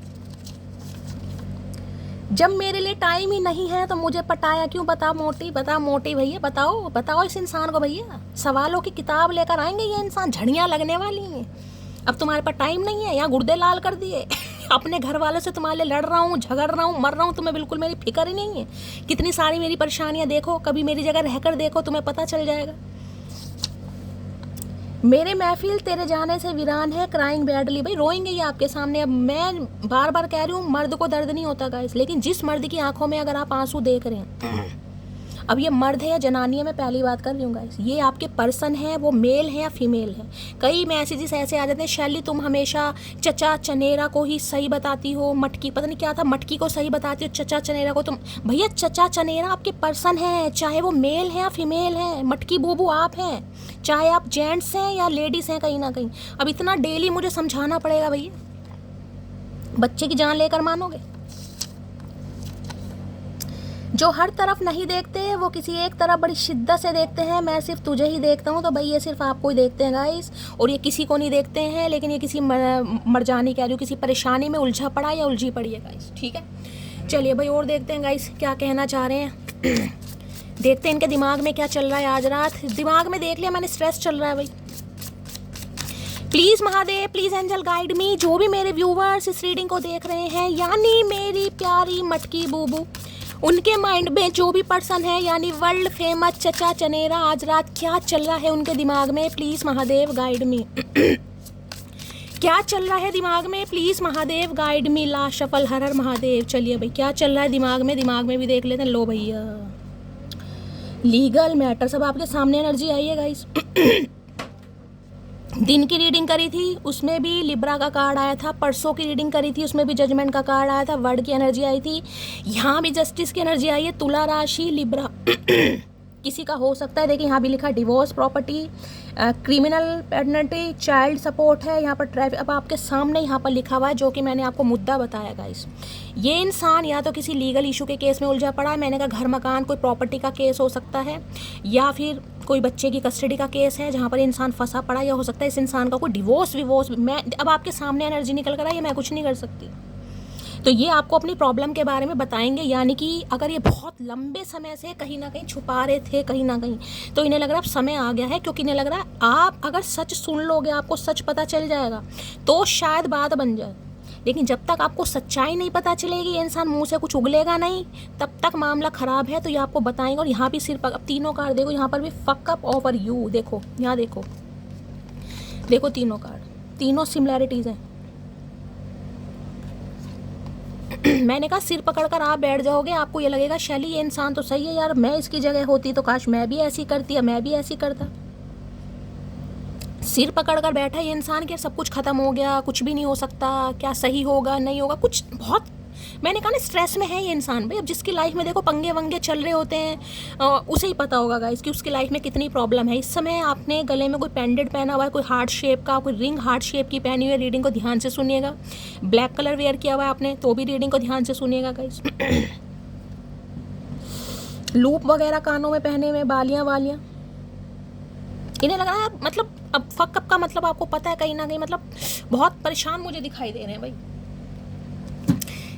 जब मेरे लिए टाइम ही नहीं है तो मुझे पटाया क्यों, बता मोटी भैया, बताओ इस इंसान को भैया। सवालों की किताब लेकर आएंगे ये इंसान, झड़ियाँ लगने वाली हैं। अब तुम्हारे पास टाइम नहीं है, यहाँ गुर्दे लाल कर दिए अपने घर वालों से तुम्हारे लिए लड़ रहा हूँ, झगड़ रहा हूँ, मर रहा हूँ, तुम्हें बिल्कुल मेरी फिक्र ही नहीं है। कितनी सारी मेरी परेशानियाँ देखो, कभी मेरी जगह रहकर देखो, तुम्हें पता चल जाएगा। मेरे महफिल तेरे जाने से वीरान है, क्राइंग बैडली। भाई रोएंगे ये आपके सामने। अब मैं बार बार कह रही हूँ मर्द को दर्द नहीं होता गाइस, लेकिन जिस मर्द की आंखों में अगर आप आंसू देख रहे हैं, अब ये मर्द है या जनानी है, मैं पहली बात कर रही हूँ गाइस, ये आपके पर्सन है, वो मेल है या फीमेल है। कई मैसेजेस ऐसे आ जाते हैं, शैली तुम हमेशा चचा चनेरा को ही सही बताती हो, मटकी पता नहीं क्या था, मटकी को सही बताती हो, चचा चनेरा को तुम। भैया चचा चनेरा आपके पर्सन है, चाहे वो मेल है या फीमेल है। मटकी बूबू आप हैं, चाहे आप जेंट्स हैं या लेडीज़ हैं कहीं ना कहीं। अब इतना डेली मुझे समझाना पड़ेगा भैया, बच्चे की जान लेकर मानोगे। जो हर तरफ नहीं देखते वो किसी एक तरफ बड़ी शिद्दत से देखते हैं। मैं सिर्फ तुझे ही देखता हूँ, तो भाई ये सिर्फ आपको ही देखते हैं गाइस, और ये किसी को नहीं देखते हैं। लेकिन ये किसी मरजानी कह रही हूँ, किसी परेशानी में उलझा पड़ा या उलझी पड़ी है गाइस, ठीक है। चलिए भाई और देखते हैं गाइस क्या कहना चाह रहे हैं देखते हैं इनके दिमाग में क्या चल रहा है आज रात। दिमाग में देख लिया मैंने, स्ट्रेस चल रहा है भाई। Please Mahadev, please angel guide me. जो भी मेरे व्यूवर्स इस रीडिंग को देख रहे हैं, यानी मेरी प्यारी मटकी बूबू, उनके माइंड में जो भी पर्सन है, यानी वर्ल्ड फेमस चचा चनेरा, आज रात क्या चल रहा है उनके दिमाग में, प्लीज़ महादेव गाइड मी क्या चल रहा है दिमाग में, प्लीज़ महादेव गाइड मी। ला शफल हर हर महादेव। चलिए भाई क्या चल रहा है दिमाग में भी देख लेते हैं। लो भैया लीगल मैटर सब आपके सामने एनर्जी आई है गाइस। दिन की रीडिंग करी थी उसमें भी लिब्रा का कार्ड आया था, परसों की रीडिंग करी थी उसमें भी जजमेंट का कार्ड आया था, वर्ड की एनर्जी आई थी, यहाँ भी जस्टिस की एनर्जी आई है। तुला राशि लिब्रा किसी का हो सकता है। देखिए यहाँ भी लिखा divorce, property, criminal penalty, child support है यहाँ पर, ट्रैफिक। अब आपके सामने यहाँ पर लिखा हुआ है जो कि मैंने आपको मुद्दा बताया गाइस। ये इंसान या तो किसी लीगल इशू के केस में उलझा पड़ा है, मैंने कहा घर मकान कोई प्रॉपर्टी का केस हो सकता है, या फिर कोई बच्चे की कस्टडी का केस है जहाँ पर इंसान फंसा पड़ा, या हो सकता है इस इंसान का कोई डिवोर्स विवोर्स। मैं अब आपके सामने एनर्जी निकल कर आई है, मैं कुछ नहीं कर सकती। तो ये आपको अपनी प्रॉब्लम के बारे में बताएंगे, यानी कि अगर ये बहुत लंबे समय से कहीं ना कहीं छुपा रहे थे कहीं ना कहीं, तो इन्हें लग रहा है अब समय आ गया है, क्योंकि इन्हें लग रहा है आप अगर सच सुन लोगे, आपको सच पता चल जाएगा तो शायद बात बन जाए। लेकिन जब तक आपको सच्चाई नहीं पता चलेगी, ये इंसान मुंह से कुछ उगलेगा नहीं, तब तक मामला ख़राब है। तो ये आपको बताएंगे। और यहाँ भी सिर्फ अब तीनों कार्ड देखो, यहाँ पर भी फक अप ओवर यू, देखो यहाँ देखो, देखो तीनों कार्ड, तीनों सिमिलैरिटीज़ हैं। मैंने कहा सिर पकड़कर आप बैठ जाओगे, आपको ये लगेगा शैली ये इंसान तो सही है यार, मैं इसकी जगह होती तो काश मैं भी ऐसी करती या मैं भी ऐसी करता। सिर पकड़कर बैठा ये इंसान कि सब कुछ ख़त्म हो गया, कुछ भी नहीं हो सकता, क्या सही होगा नहीं होगा, कुछ बहुत, मैंने कहा ना स्ट्रेस में है ये इंसान भाई। अब जिसकी लाइफ में देखो पंगे वंगे चल रहे होते हैं, उसे ही पता होगा गाइस कि उसकी लाइफ में कितनी प्रॉब्लम है। इस समय आपने गले में कोई पेंडेंट पहना हुआ है, कोई हार्ट शेप का, कोई रिंग हार्ट शेप की पहनी हुई है, रीडिंग को ध्यान से सुनिएगा। ब्लैक कलर वेयर किया हुआ है आपने, तो भी रीडिंग को ध्यान से सुनिएगा गाइस। लूप वगैरह कानों में पहने हुए, बालियाँ वालियाँ, इन्हें लग रहा है मतलब अब फक अप का मतलब आपको पता है कहीं ना कहीं, मतलब बहुत परेशान मुझे दिखाई दे रहे हैं भाई।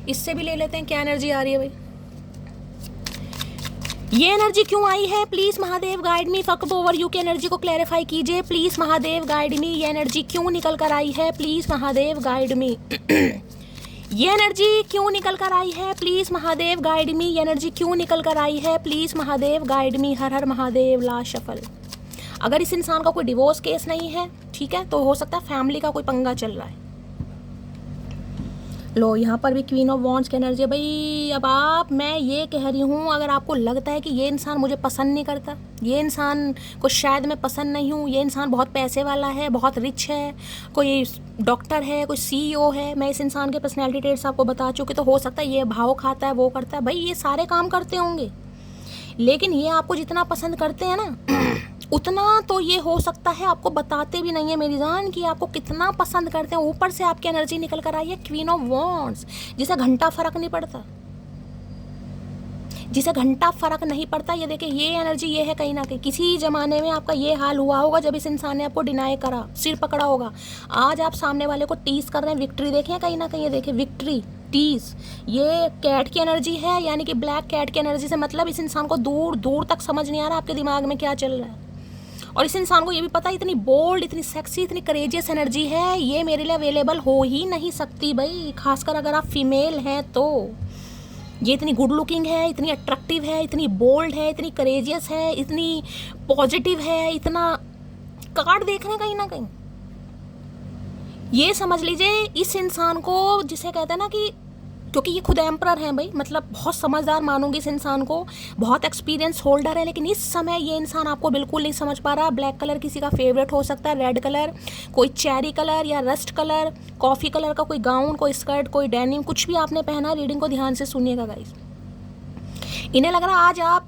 इससे भी ले लेते हैं क्या एनर्जी आ रही है भाई। ये एनर्जी क्यों आई है, please Mahadev guide me, fuck up over you की एनर्जी को क्लैरिफाई कीजिए प्लीज महादेव गाइड मी। ये एनर्जी क्यों निकल कर आई है, प्लीज महादेव गाइड मी। ये एनर्जी क्यों निकल कर आई है, प्लीज महादेव गाइड मी। ये एनर्जी क्यों निकल कर आई है, प्लीज महादेव गाइड मी। हर हर महादेव, ला शफल। अगर इस इंसान का कोई डिवोर्स केस नहीं है, ठीक है, तो हो सकता है फैमिली का कोई पंगा चल रहा है। लो यहाँ पर भी क्वीन ऑफ वॉन्ड्स की एनर्जी है भाई। अब आप, मैं ये कह रही हूँ, अगर आपको लगता है कि ये इंसान मुझे पसंद नहीं करता, ये इंसान को शायद मैं पसंद नहीं हूँ, ये इंसान बहुत पैसे वाला है, बहुत रिच है, कोई डॉक्टर है, कोई सीईओ है, मैं इस इंसान के पर्सनैलिटी ट्रेट्स आपको बता चुकी, तो हो सकता है ये भाव खाता है, वो करता है भाई, ये सारे काम करते होंगे। लेकिन ये आपको जितना पसंद करते हैं ना, उतना तो ये हो सकता है आपको बताते भी नहीं है मेरी जान कि आपको कितना पसंद करते हैं। ऊपर से आपकी एनर्जी निकल कर आई है क्वीन ऑफ वॉन्ड्स, जिसे घंटा फर्क नहीं पड़ता, जिसे घंटा फर्क नहीं पड़ता। ये देखिए ये एनर्जी ये है, कहीं ना कहीं किसी ज़माने में आपका ये हाल हुआ होगा जब इस इंसान ने आपको डिनाई करा, सिर पकड़ा होगा। आज आप सामने वाले को टीज कर रहे हैं, विक्ट्री देखें कहीं ना कहीं, ये देखिए विक्ट्री, टीज। ये कैट की एनर्जी है, यानी कि ब्लैक कैट की एनर्जी से मतलब इस इंसान को दूर दूर तक समझ नहीं आ रहा आपके दिमाग में क्या चल रहा है। और इस इंसान को ये भी पता है इतनी बोल्ड, इतनी सेक्सी, इतनी करेजियस एनर्जी है, ये मेरे लिए अवेलेबल हो ही नहीं सकती भाई, खासकर अगर आप फीमेल हैं तो। ये इतनी गुड लुकिंग है, इतनी अट्रैक्टिव है, इतनी बोल्ड है, इतनी करेजियस है, इतनी पॉजिटिव है, इतना कार्ड देख रहे हैं कहीं ना कहीं। ये समझ लीजिए इस इंसान को, जिसे कहते हैं ना कि, क्योंकि ये खुद एम्परर हैं भाई, मतलब बहुत समझदार मानूंगी इस इंसान को, बहुत एक्सपीरियंस होल्डर है, लेकिन इस समय ये इंसान आपको बिल्कुल नहीं समझ पा रहा। ब्लैक कलर किसी का फेवरेट हो सकता है, रेड कलर, कोई चेरी कलर या रस्ट कलर, कॉफ़ी कलर का कोई गाउन, कोई स्कर्ट, कोई डेनिम, कुछ भी आपने पहना। रीडिंग को ध्यान से सुनिएगा गाइस। इन्हें लग रहा है आज आप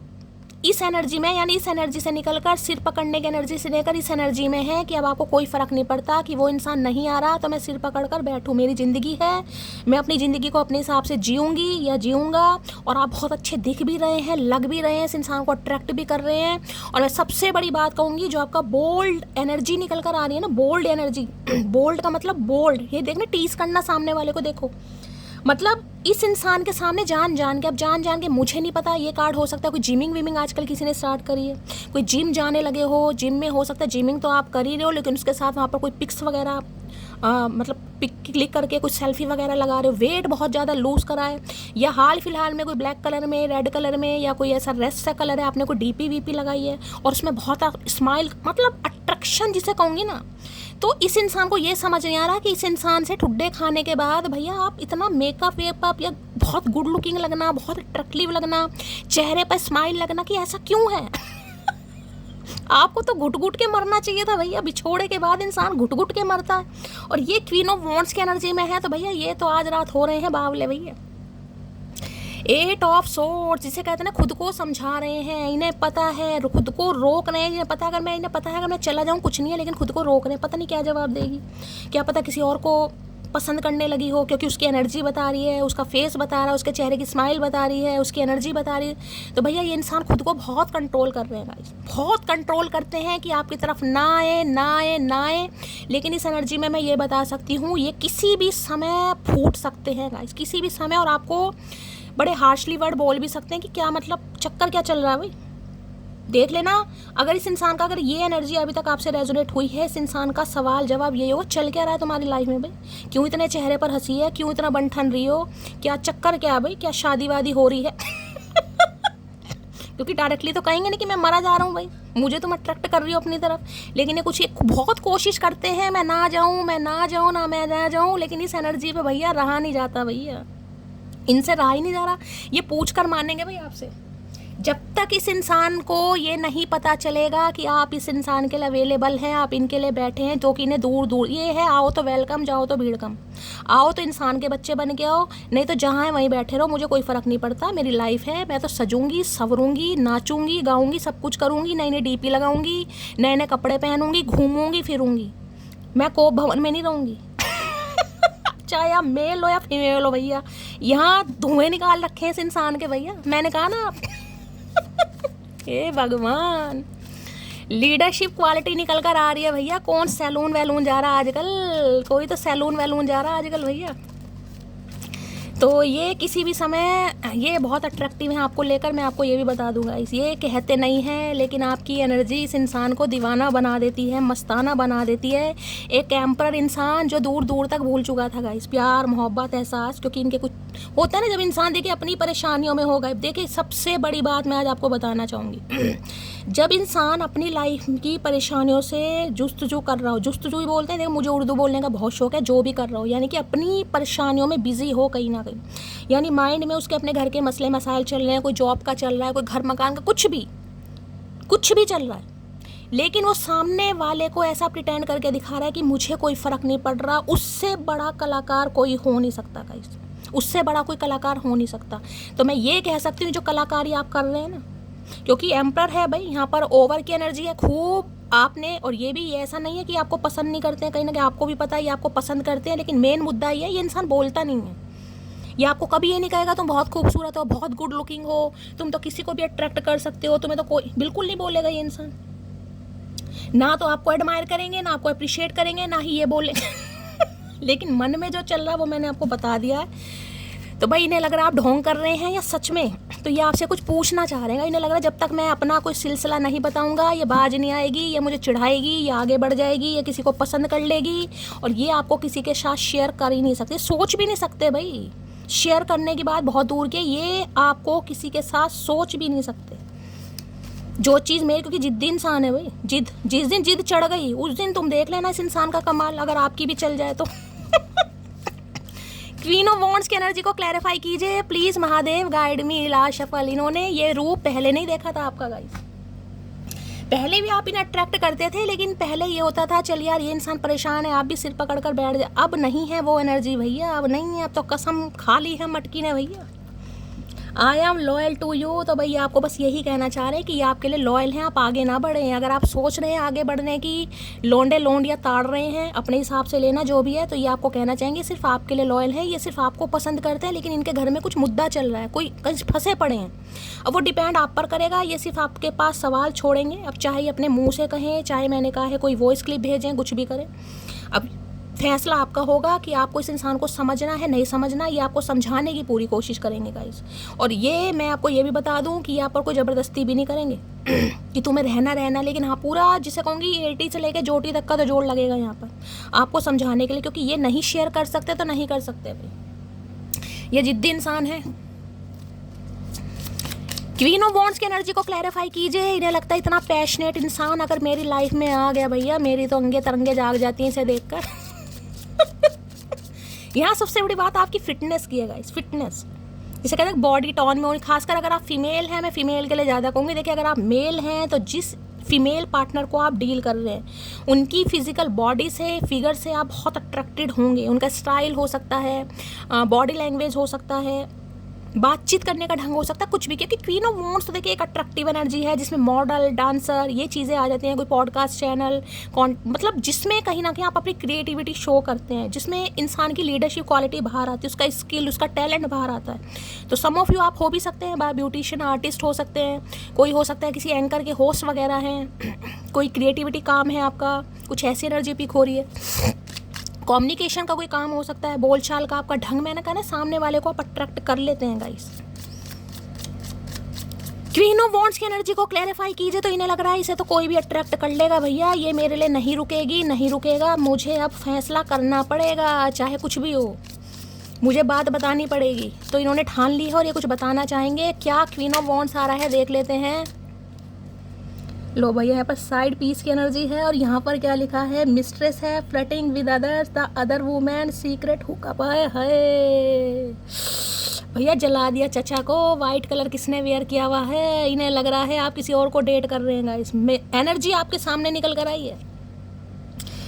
इस एनर्जी में, यानी इस एनर्जी से निकलकर सिर पकड़ने की एनर्जी से लेकर इस एनर्जी में है कि अब आपको कोई फ़र्क नहीं पड़ता कि वो इंसान नहीं आ रहा तो मैं सिर पकड़कर बैठूं, मेरी ज़िंदगी है, मैं अपनी ज़िंदगी को अपने हिसाब से जीऊँगी या जीऊँगा। और आप बहुत अच्छे दिख भी रहे हैं, लग भी रहे हैं, इस इंसान को अट्रैक्ट भी कर रहे हैं। और मैं सबसे बड़ी बात कहूँगी, जो आपका बोल्ड एनर्जी निकल कर आ रही है ना, बोल्ड एनर्जी, बोल्ड का मतलब बोल्ड, ये देखना टीज करना सामने वाले को, देखो मतलब इस इंसान के सामने जान जान के, अब जान जान के मुझे नहीं पता, ये कार्ड हो सकता है कोई जिमिंग विमिंग आजकल किसी ने स्टार्ट करी है, कोई जिम जाने लगे हो, जिम में हो सकता है जिमिंग तो आप कर ही रहे हो, लेकिन उसके साथ वहाँ पर कोई पिक्स वगैरह मतलब पिक क्लिक करके कुछ सेल्फी वगैरह लगा रहे हो, वेट बहुत ज़्यादा लूज़ करा है, या हाल फिलहाल में कोई ब्लैक कलर में, रेड कलर में, या कोई ऐसा रेस्ट सा कलर है, आपने कोई डीपी वीपी लगाई है और उसमें बहुत स्माइल, मतलब अट्रैक्शन जिसे कहूँगी ना, तो इस इंसान को ये समझ नहीं आ रहा कि इस इंसान से ठुड्डे खाने के बाद भैया आप इतना मेकअप वेकअप या बहुत गुड लुकिंग लगना, बहुत अट्रैक्टिव लगना, चेहरे पर स्माइल लगना, कि ऐसा क्यों है? आपको तो घुट घुट के मरना चाहिए था भैया। बिछोड़े के बाद इंसान घुट घुट के मरता है, और ये क्वीन ऑफ वॉन्ड्स की एनर्जी में है, तो भैया ये तो आज रात हो रहे हैं बावले भैया। 8 ऑफ सोर्ड्स जिसे कहते हैं ना, खुद को समझा रहे हैं, इन्हें पता है, खुद को रोक रहे हैं, इन्हें पता है अगर मैं चला जाऊँ कुछ नहीं है, लेकिन खुद को रोक रहे हैं, पता नहीं क्या जवाब देगी, क्या पता किसी और को पसंद करने लगी हो, क्योंकि उसकी एनर्जी बता रही है, उसका फेस बता रहा है, उसके चेहरे की स्माइल बता रही है, उसकी एनर्जी बता रही है। तो भैया ये इंसान खुद को बहुत कंट्रोल कर रहे हैं गाइस, बहुत कंट्रोल करते हैं कि आपकी तरफ ना आए ना आए ना आए। लेकिन इस एनर्जी में मैं ये बता सकती हूँ, ये किसी भी समय फूट सकते हैं गाइस, किसी भी समय, और आपको बड़े हार्शली वर्ड बोल भी सकते हैं कि क्या मतलब चक्कर क्या चल रहा है भाई, देख लेना। अगर इस इंसान का, अगर ये एनर्जी अभी तक आपसे रेजोनेट हुई है, इस इंसान का सवाल जवाब यही होगा, चल क्या रहा है तुम्हारी लाइफ में भाई, क्यों इतने चेहरे पर हंसी है, क्यों इतना बन ठन रही हो, क्या चक्कर क्या भाई, क्या शादी वादी हो रही है? क्योंकि डायरेक्टली तो कहेंगे नहीं कि मैं मरा जा रहा हूँ भाई, मुझे तुम अट्रैक्ट कर रही हो अपनी तरफ, लेकिन ये कुछ एक बहुत कोशिश करते हैं, मैं ना जाऊँ ना जाऊँ, लेकिन इस एनर्जी पे भैया रहा नहीं जाता भैया, इनसे रहा ही नहीं जा रहा। ये पूछ कर मानेंगे भाई आपसे, जब तक इस इंसान को ये नहीं पता चलेगा कि आप इस इंसान के लिए अवेलेबल हैं, आप इनके लिए बैठे हैं, तो कि इन्हें दूर दूर ये है, आओ तो वेलकम, जाओ तो भीड़ कम, आओ तो इंसान के बच्चे बन के आओ, नहीं तो जहाँ है वहीं बैठे रहो, मुझे कोई फ़र्क नहीं पड़ता, मेरी लाइफ है, मैं तो सजूंगी, संवरूंगी, नाचूंगी, गाऊंगी, सब कुछ करूंगी, नई नई डीपी लगाऊंगी, नए नए कपड़े पहनूंगी, घूमूंगी फिरूंगी, मैं कोप भवन में नहीं रहूँगी। चाहे आप मेल हो या फीमेल हो भैया, यहाँ धुएं निकाल रखे हैं इस इंसान के भैया, मैंने कहा ना। हे भगवान, लीडरशिप क्वालिटी निकल कर आ रही है भैया। कौन सैलून वैलून जा रहा है आजकल, कोई तो सैलून वैलून जा रहा है आजकल भैया। तो ये किसी भी समय ये बहुत अट्रैक्टिव है आपको लेकर, मैं आपको ये भी बता दूंगा। ये कहते नहीं हैं, लेकिन आपकी एनर्जी इस इंसान को दीवाना बना देती है, मस्ताना बना देती है। एक एम्पर इंसान जो दूर दूर तक भूल चुका था गाइस, प्यार मोहब्बत एहसास, क्योंकि इनके कुछ होता है ना, जब इंसान देखिए अपनी परेशानियों में हो गए। देखिए सबसे बड़ी बात मैं आज आपको बताना चाहूँगी, जब इंसान अपनी लाइफ की परेशानियों से जुस्तजू कर रहा हो, जुस्तजू ही बोलते हैं, देखो मुझे उर्दू बोलने का बहुत शौक है, जो भी कर रहा हो, यानी कि अपनी परेशानियों में बिजी हो कहीं ना कहीं, यानी माइंड में उसके अपने घर के मसले मसाइल चल रहे हैं, कोई जॉब का चल रहा है, कोई घर मकान का, कुछ भी चल रहा है, लेकिन वो सामने वाले को ऐसा प्रिटेंड करके दिखा रहा है कि मुझे कोई फ़र्क नहीं पड़ रहा। उससे बड़ा कलाकार कोई हो नहीं सकता गाइस, उससे बड़ा कोई कलाकार हो नहीं सकता। तो मैं ये कह सकती हूँ जो कलाकारी आप कर रहे हैं ना, क्योंकि एम्पर है भाई, यहाँ पर ओवर की एनर्जी है खूब आपने। और ये भी ऐसा नहीं है कि आपको पसंद नहीं करते हैं, कहीं ना कहीं आपको भी पता है ये आपको पसंद करते हैं, लेकिन मेन मुद्दा ये है, ये इंसान बोलता नहीं है। ये आपको कभी ये नहीं कहेगा तुम बहुत खूबसूरत हो, बहुत गुड लुकिंग हो, तुम तो किसी को भी अट्रैक्ट कर सकते हो, तुम्हें तो कोई बिल्कुल नहीं बोलेगा ये इंसान। ना तो आपको एडमायर करेंगे, ना आपको अप्रिशिएट करेंगे, ना ही ये बोलेंगे। लेकिन मन में जो चल रहा है वो मैंने आपको बता दिया है। तो भाई इन्हें लग रहा है आप ढोंग कर रहे हैं या सच में, तो ये आपसे कुछ पूछना चाह रहे हैं। इन्हें लग रहा है जब तक मैं अपना कोई सिलसिला नहीं बताऊंगा, ये बाज नहीं आएगी, ये मुझे चिढ़ाएगी, ये आगे बढ़ जाएगी, ये किसी को पसंद कर लेगी, और ये आपको किसी के साथ शेयर कर ही नहीं सकते, सोच भी नहीं सकते भाई। शेयर करने की बात बहुत दूर की, ये आपको किसी के साथ सोच भी नहीं सकते। जो चीज़ मेरे, क्योंकि जिद्दी इंसान है भाई, जिद जिस दिन जिद चढ़ गई उस दिन तुम देख लेना इस इंसान का कमाल, अगर आपकी भी चल जाए तो। क्वीन ऑफ वॉन्ड्स की एनर्जी को क्लैरिफाई कीजिए प्लीज, महादेव गाइड मी ला शफल। इन्होंने ये रूप पहले नहीं देखा था आपका गाइस, पहले भी आप इन्हें अट्रैक्ट करते थे, लेकिन पहले ये होता था चल यार ये इंसान परेशान है, आप भी सिर पकड़ कर बैठ जाए। अब नहीं है वो एनर्जी भैया, अब नहीं है, अब तो कसम खा ली है मटकी ने भैया। I am loyal to you. तो भैया आपको बस यही कहना चाह रहे हैं कि ये आपके लिए लॉयल हैं, आप आगे ना बढ़े हैं। अगर आप सोच रहे हैं आगे बढ़ने की, लोंडे लोंडिया ताड़ रहे हैं अपने हिसाब से लेना जो भी है, तो ये आपको कहना चाहेंगे सिर्फ आपके लिए लॉयल है, ये सिर्फ आपको पसंद करते हैं, लेकिन इनके घर में कुछ मुद्दा चल रहा है, कोई कहीं फंसे पड़े हैं। अब वो डिपेंड आप पर करेगा, ये सिर्फ आपके पास सवाल छोड़ेंगे। अब चाहे अपने मुँह से कहें, चाहे मैंने कहा है कोई वॉइस क्लिप भेजें, कुछ भी करें, अब फैसला आपका होगा कि आपको इस इंसान को समझना है नहीं समझना। ये आपको समझाने की पूरी कोशिश करेंगे गाइस। और ये मैं आपको ये भी बता दूं कि यहाँ पर कोई ज़बरदस्ती भी नहीं करेंगे कि तुम्हें रहना, लेकिन हाँ पूरा जिसे कहूँगी 80 से लेके जोटी तक का तो जोड़ लगेगा यहाँ पर आपको समझाने के लिए, क्योंकि ये नहीं शेयर कर सकते तो नहीं कर सकते भाई, ये जिद्दी इंसान है। क्वीन ऑफ वॉन्ड्स की एनर्जी को क्लैरिफाई कीजिए। इन्हें लगता है इतना पैशनेट इंसान अगर मेरी लाइफ में आ गया भैया, मेरी तो अंगे तरंगे जाग जाती हैं इसे देखकर। यहाँ सबसे बड़ी बात आपकी फिटनेस की है गाइस, फिटनेस जिसे कहते हैं बॉडी टोन में। और खासकर अगर आप फीमेल हैं, मैं फीमेल के लिए ज़्यादा कहूँगी। देखिए अगर आप मेल हैं तो जिस फीमेल पार्टनर को आप डील कर रहे हैं उनकी फिजिकल बॉडी से, फिगर से आप बहुत अट्रैक्टेड होंगे। उनका स्टाइल हो सकता है, बॉडी लैंग्वेज हो सकता है, बातचीत करने का ढंग हो सकता है, कुछ भी। क्योंकि क्वीन ऑफ वॉन्ड्स तो देखिए एक अट्रैक्टिव एनर्जी है जिसमें मॉडल, डांसर, ये चीज़ें आ जाती हैं। कोई पॉडकास्ट चैनल, मतलब जिसमें कहीं ना कहीं आप अपनी क्रिएटिविटी शो करते हैं, जिसमें इंसान की लीडरशिप क्वालिटी बाहर आती है, उसका स्किल, उसका टैलेंट बाहर आता है। तो सम ऑफ यू आप हो भी सकते हैं, ब्यूटिशियन, आर्टिस्ट हो सकते हैं, कोई हो सकता है किसी एंकर के होस्ट वगैरह हैं, कोई क्रिएटिविटी काम है आपका, कुछ ऐसी एनर्जी पिक हो रही है। कम्युनिकेशन का कोई काम हो सकता है, बोलचाल का आपका ढंग, मैंने कहा ना सामने वाले को आप अट्रैक्ट कर लेते हैं गाइस। क्वीन ऑफ वॉन्ड्स की एनर्जी को क्लैरिफाई कीजिए। तो इन्हें लग रहा है इसे तो कोई भी अट्रैक्ट कर लेगा भैया, ये मेरे लिए नहीं रुकेगी, नहीं रुकेगा, मुझे अब फैसला करना पड़ेगा, चाहे कुछ भी हो, मुझे बात बतानी पड़ेगी। तो इन्होंने ठान ली है और ये कुछ बताना चाहेंगे। क्या क्वीन ऑफ वॉन्ड्स आ रहा है देख लेते हैं। लो भैया यहाँ पर साइड पीस की एनर्जी है और यहाँ पर क्या लिखा है, मिस्ट्रेस है, flirting with others, the other women, secret hookup है। भैया जला दिया चचा को। वाइट कलर किसने वेयर किया हुआ है? इन्हें लग रहा है आप किसी और को डेट कर रहे हैं। इसमें एनर्जी आपके सामने निकल कर आई है।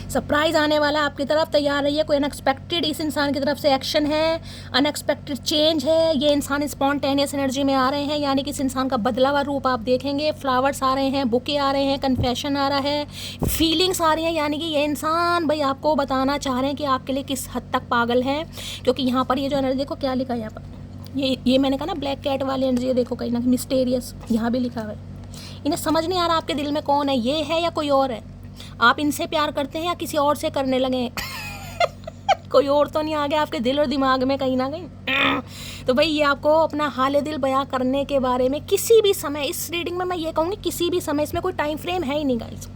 सरप्राइज आने वाला है आपकी तरफ, तैयार रहिए। कोई अनएक्सपेक्टेड इस इंसान की तरफ से एक्शन है, अनएक्सपेक्टेड चेंज है। ये इंसान स्पॉन्टेनियस एनर्जी में आ रहे हैं, यानी कि इस इंसान का बदला हुआ रूप आप देखेंगे। फ्लावर्स आ रहे हैं, बुके आ रहे हैं, कन्फेशन आ रहा है, फीलिंग्स आ रही हैं, यानी कि ये इंसान भाई आपको बताना चाह रहे हैं कि आपके लिए किस हद तक पागल है। क्योंकि यहाँ पर ये जो एनर्जी, देखो क्या लिखा है यहाँ पर, ये मैंने कहा ना ब्लैक कैट वाली एनर्जी, देखो कहीं ना मिस्टेरियस यहाँ भी लिखा हुआ है। इन्हें समझ नहीं आ रहा आपके दिल में कौन है, ये है या कोई और है। आप इनसे प्यार करते हैं या किसी और से करने लगे। कोई और तो नहीं आ गया आपके दिल और दिमाग में कहीं ना कहीं। तो भाई ये आपको अपना हाल दिल बयां करने के बारे में किसी भी समय, इस रीडिंग में मैं ये कहूँगी किसी भी समय, इसमें कोई टाइम फ्रेम है ही नहीं गाइस,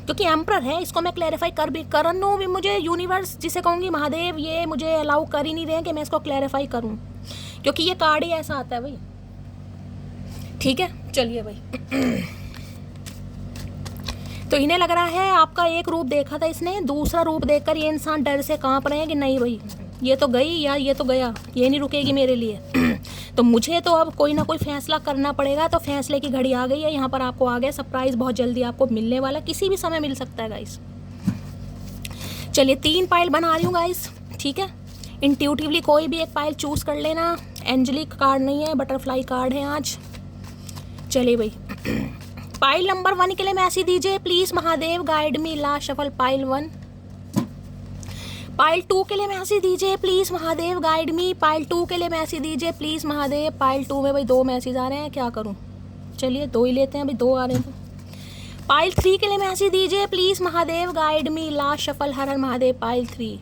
क्योंकि एम्परर है। इसको मैं क्लैरिफाई करनो भी मुझे यूनिवर्स जिसे कहूँगी महादेव, ये मुझे अलाउ कर ही नहीं रहे कि मैं इसको क्लैरिफाई करूँ, क्योंकि ये कार्ड ही ऐसा आता है भाई। ठीक है चलिए भाई। तो इन्हें लग रहा है आपका एक रूप देखा था इसने, दूसरा रूप देखकर ये इंसान डर से कांप रहे हैं कि नहीं भाई ये तो गई या ये तो गया, ये नहीं रुकेगी मेरे लिए। तो मुझे तो अब कोई ना कोई फैसला करना पड़ेगा। तो फैसले की घड़ी आ गई है, यहाँ पर आपको आ गया सरप्राइज, बहुत जल्दी आपको मिलने वाला, किसी भी समय मिल सकता है गाइस। चलिए 3 पाइल बना रही हूँ गाइस, ठीक है। इंट्यूटिवली कोई भी एक पाइल चूज कर लेना। एंजेलिक कार्ड नहीं है, बटरफ्लाई कार्ड है आज। चलिए भाई पाइल नंबर 1 के लिए मैसेज दीजिए please Mahadev, guide me, last shuffle pile 1। Pile 2 के लिए मैसेज दीजिए please Mahadev, guide me. Pile 2 के लिए मैसेज दीजिए प्लीज महादेव। पाइल 2 में भाई 2 मैसेज आ रहे हैं, क्या करूं, चलिए 2 ही लेते हैं, अभी 2 आ रहे हैं तो। पाइल 3 के लिए मैसेज दीजिए please Mahadev, guide me, last shuffle हर हर महादेव। पाइल 3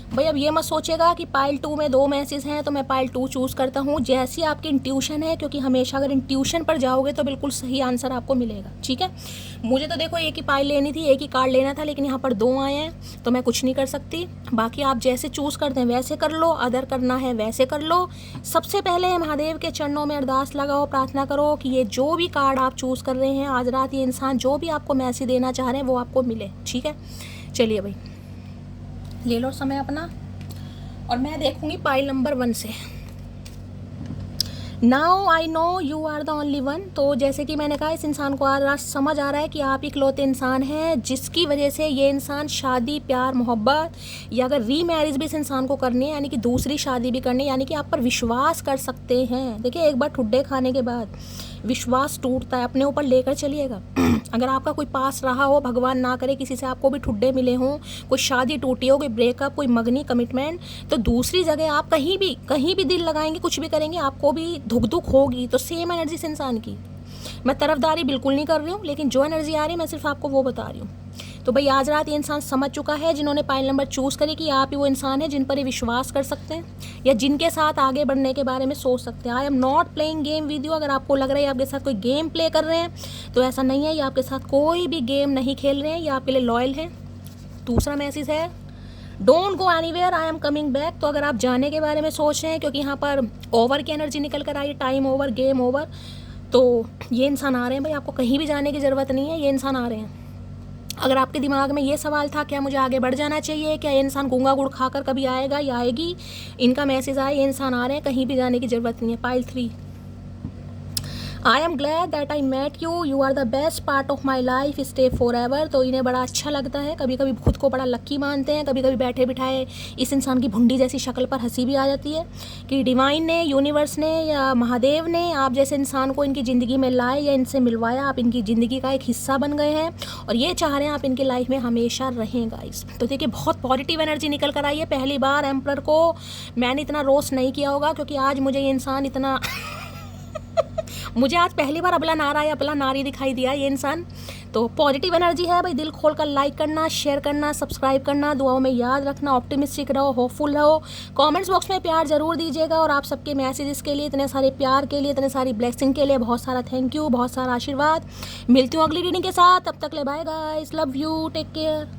भाई अब ये मत सोचेगा कि पाइल 2 में 2 मैसेज हैं तो मैं पाइल 2 चूज़ करता हूँ। जैसी आपकी इंट्यूशन है, क्योंकि हमेशा अगर इंट्यूशन पर जाओगे तो बिल्कुल सही आंसर आपको मिलेगा, ठीक है। मुझे तो देखो एक ही पाइल लेनी थी, एक ही कार्ड लेना था, लेकिन यहाँ पर 2 आए हैं तो मैं कुछ नहीं कर सकती। बाकी आप जैसे चूज़ करते हैं वैसे कर लो, अदर करना है वैसे कर लो। सबसे पहले महादेव के चरणों में अरदास लगाओ, प्रार्थना करो कि ये जो भी कार्ड आप चूज़ कर रहे हैं आज रात, ये इंसान जो भी आपको मैसेज देना चाह रहे हैं वो आपको मिले, ठीक है। चलिए भाई ले लो समय अपना और मैं देखूंगी पाइल नंबर 1 से। Now I know you are the only one. तो जैसे कि मैंने कहा इस इंसान को आज समझ आ रहा है कि आप इकलौते इंसान हैं जिसकी वजह से ये इंसान शादी, प्यार, मोहब्बत या अगर रीमैरिज भी इस इंसान को करनी है, यानी कि दूसरी शादी भी करनी है, यानी कि आप पर विश्वास कर सकते हैं। देखिए एक बार ठुड्डे खाने के बाद विश्वास टूटता है, अपने ऊपर लेकर चलिएगा। अगर आपका कोई पास रहा हो, भगवान ना करे किसी से आपको भी ठुड्डे मिले हों, कोई शादी टूटी हो, कोई ब्रेकअप, कोई मगनी कमिटमेंट, तो दूसरी जगह आप कहीं भी दिल लगाएंगे, कुछ भी करेंगे, आपको भी धुक होगी। तो सेम एनर्जी से इंसान की, मैं तरफदारी बिल्कुल नहीं कर रही हूँ, लेकिन जो एनर्जी आ रही है मैं सिर्फ आपको वो बता रही हूँ। तो भाई आज रात ये इंसान समझ चुका है, जिन्होंने पाइल नंबर चूज़ करी, कि आप ही वो इंसान है जिन पर ये विश्वास कर सकते हैं या जिनके साथ आगे बढ़ने के बारे में सोच सकते हैं। I am not playing game with you. अगर आपको लग रहा है आपके साथ कोई गेम प्ले कर रहे हैं तो ऐसा नहीं है, ये आपके साथ कोई भी गेम नहीं खेल रहे हैं, ये आपके लिए लॉयल है। दूसरा मैसेज है don't go anywhere, I am coming back. तो अगर आप जाने के बारे में सोच रहे हैं, क्योंकि यहाँ पर ओवर की एनर्जी निकल कर आई, टाइम ओवर, गेम ओवर, तो ये इंसान आ रहे हैं भाई, आपको कहीं भी जाने की ज़रूरत नहीं है, ये इंसान आ रहे हैं। अगर आपके दिमाग में ये सवाल था क्या मुझे आगे बढ़ जाना चाहिए, क्या ये इंसान गूंगा गुड़ खाकर कभी आएगा या आएगी, इनका मैसेज आया, ये इंसान आ रहे हैं, कहीं भी जाने की ज़रूरत नहीं है। Pile 3, I am glad that I met you, you are the best part of my life, stay forever. तो इन्हें बड़ा अच्छा लगता है, कभी कभी खुद को बड़ा लक्की मानते हैं, कभी कभी बैठे बिठाए इस इंसान की भुंडी जैसी शक्ल पर हंसी भी आ जाती है कि डिवाइन ने, यूनिवर्स ने या महादेव ने आप जैसे इंसान को इनकी ज़िंदगी में लाए या इनसे मिलवाया, आप इनकी ज़िंदगी का एक हिस्सा बन गए हैं और ये चाह रहे हैं आप इनकी लाइफ में हमेशा रहें गाइस। तो देखिए बहुत पॉजिटिव एनर्जी निकल कर आई है। पहली बार एम्परर को मैंने इतना रोस्ट नहीं किया होगा, क्योंकि आज मुझे ये इंसान इतना मुझे आज पहली बार अबला नारा या अबला नारी दिखाई दिया ये इंसान। तो पॉजिटिव एनर्जी है भाई, दिल खोल कर लाइक करना, शेयर करना, सब्सक्राइब करना, दुआओं में याद रखना, ऑप्टिमिस्टिक रहो, होपफुल रहो, कमेंट्स बॉक्स में प्यार जरूर दीजिएगा। और आप सबके मैसेजेस के लिए, इतने सारे प्यार के लिए, इतने सारी ब्लेसिंग के लिए बहुत सारा थैंक यू, बहुत सारा आशीर्वाद। मिलती हूँ अगली रीडिंग के साथ, तब तक ले bye guys, love you, take care.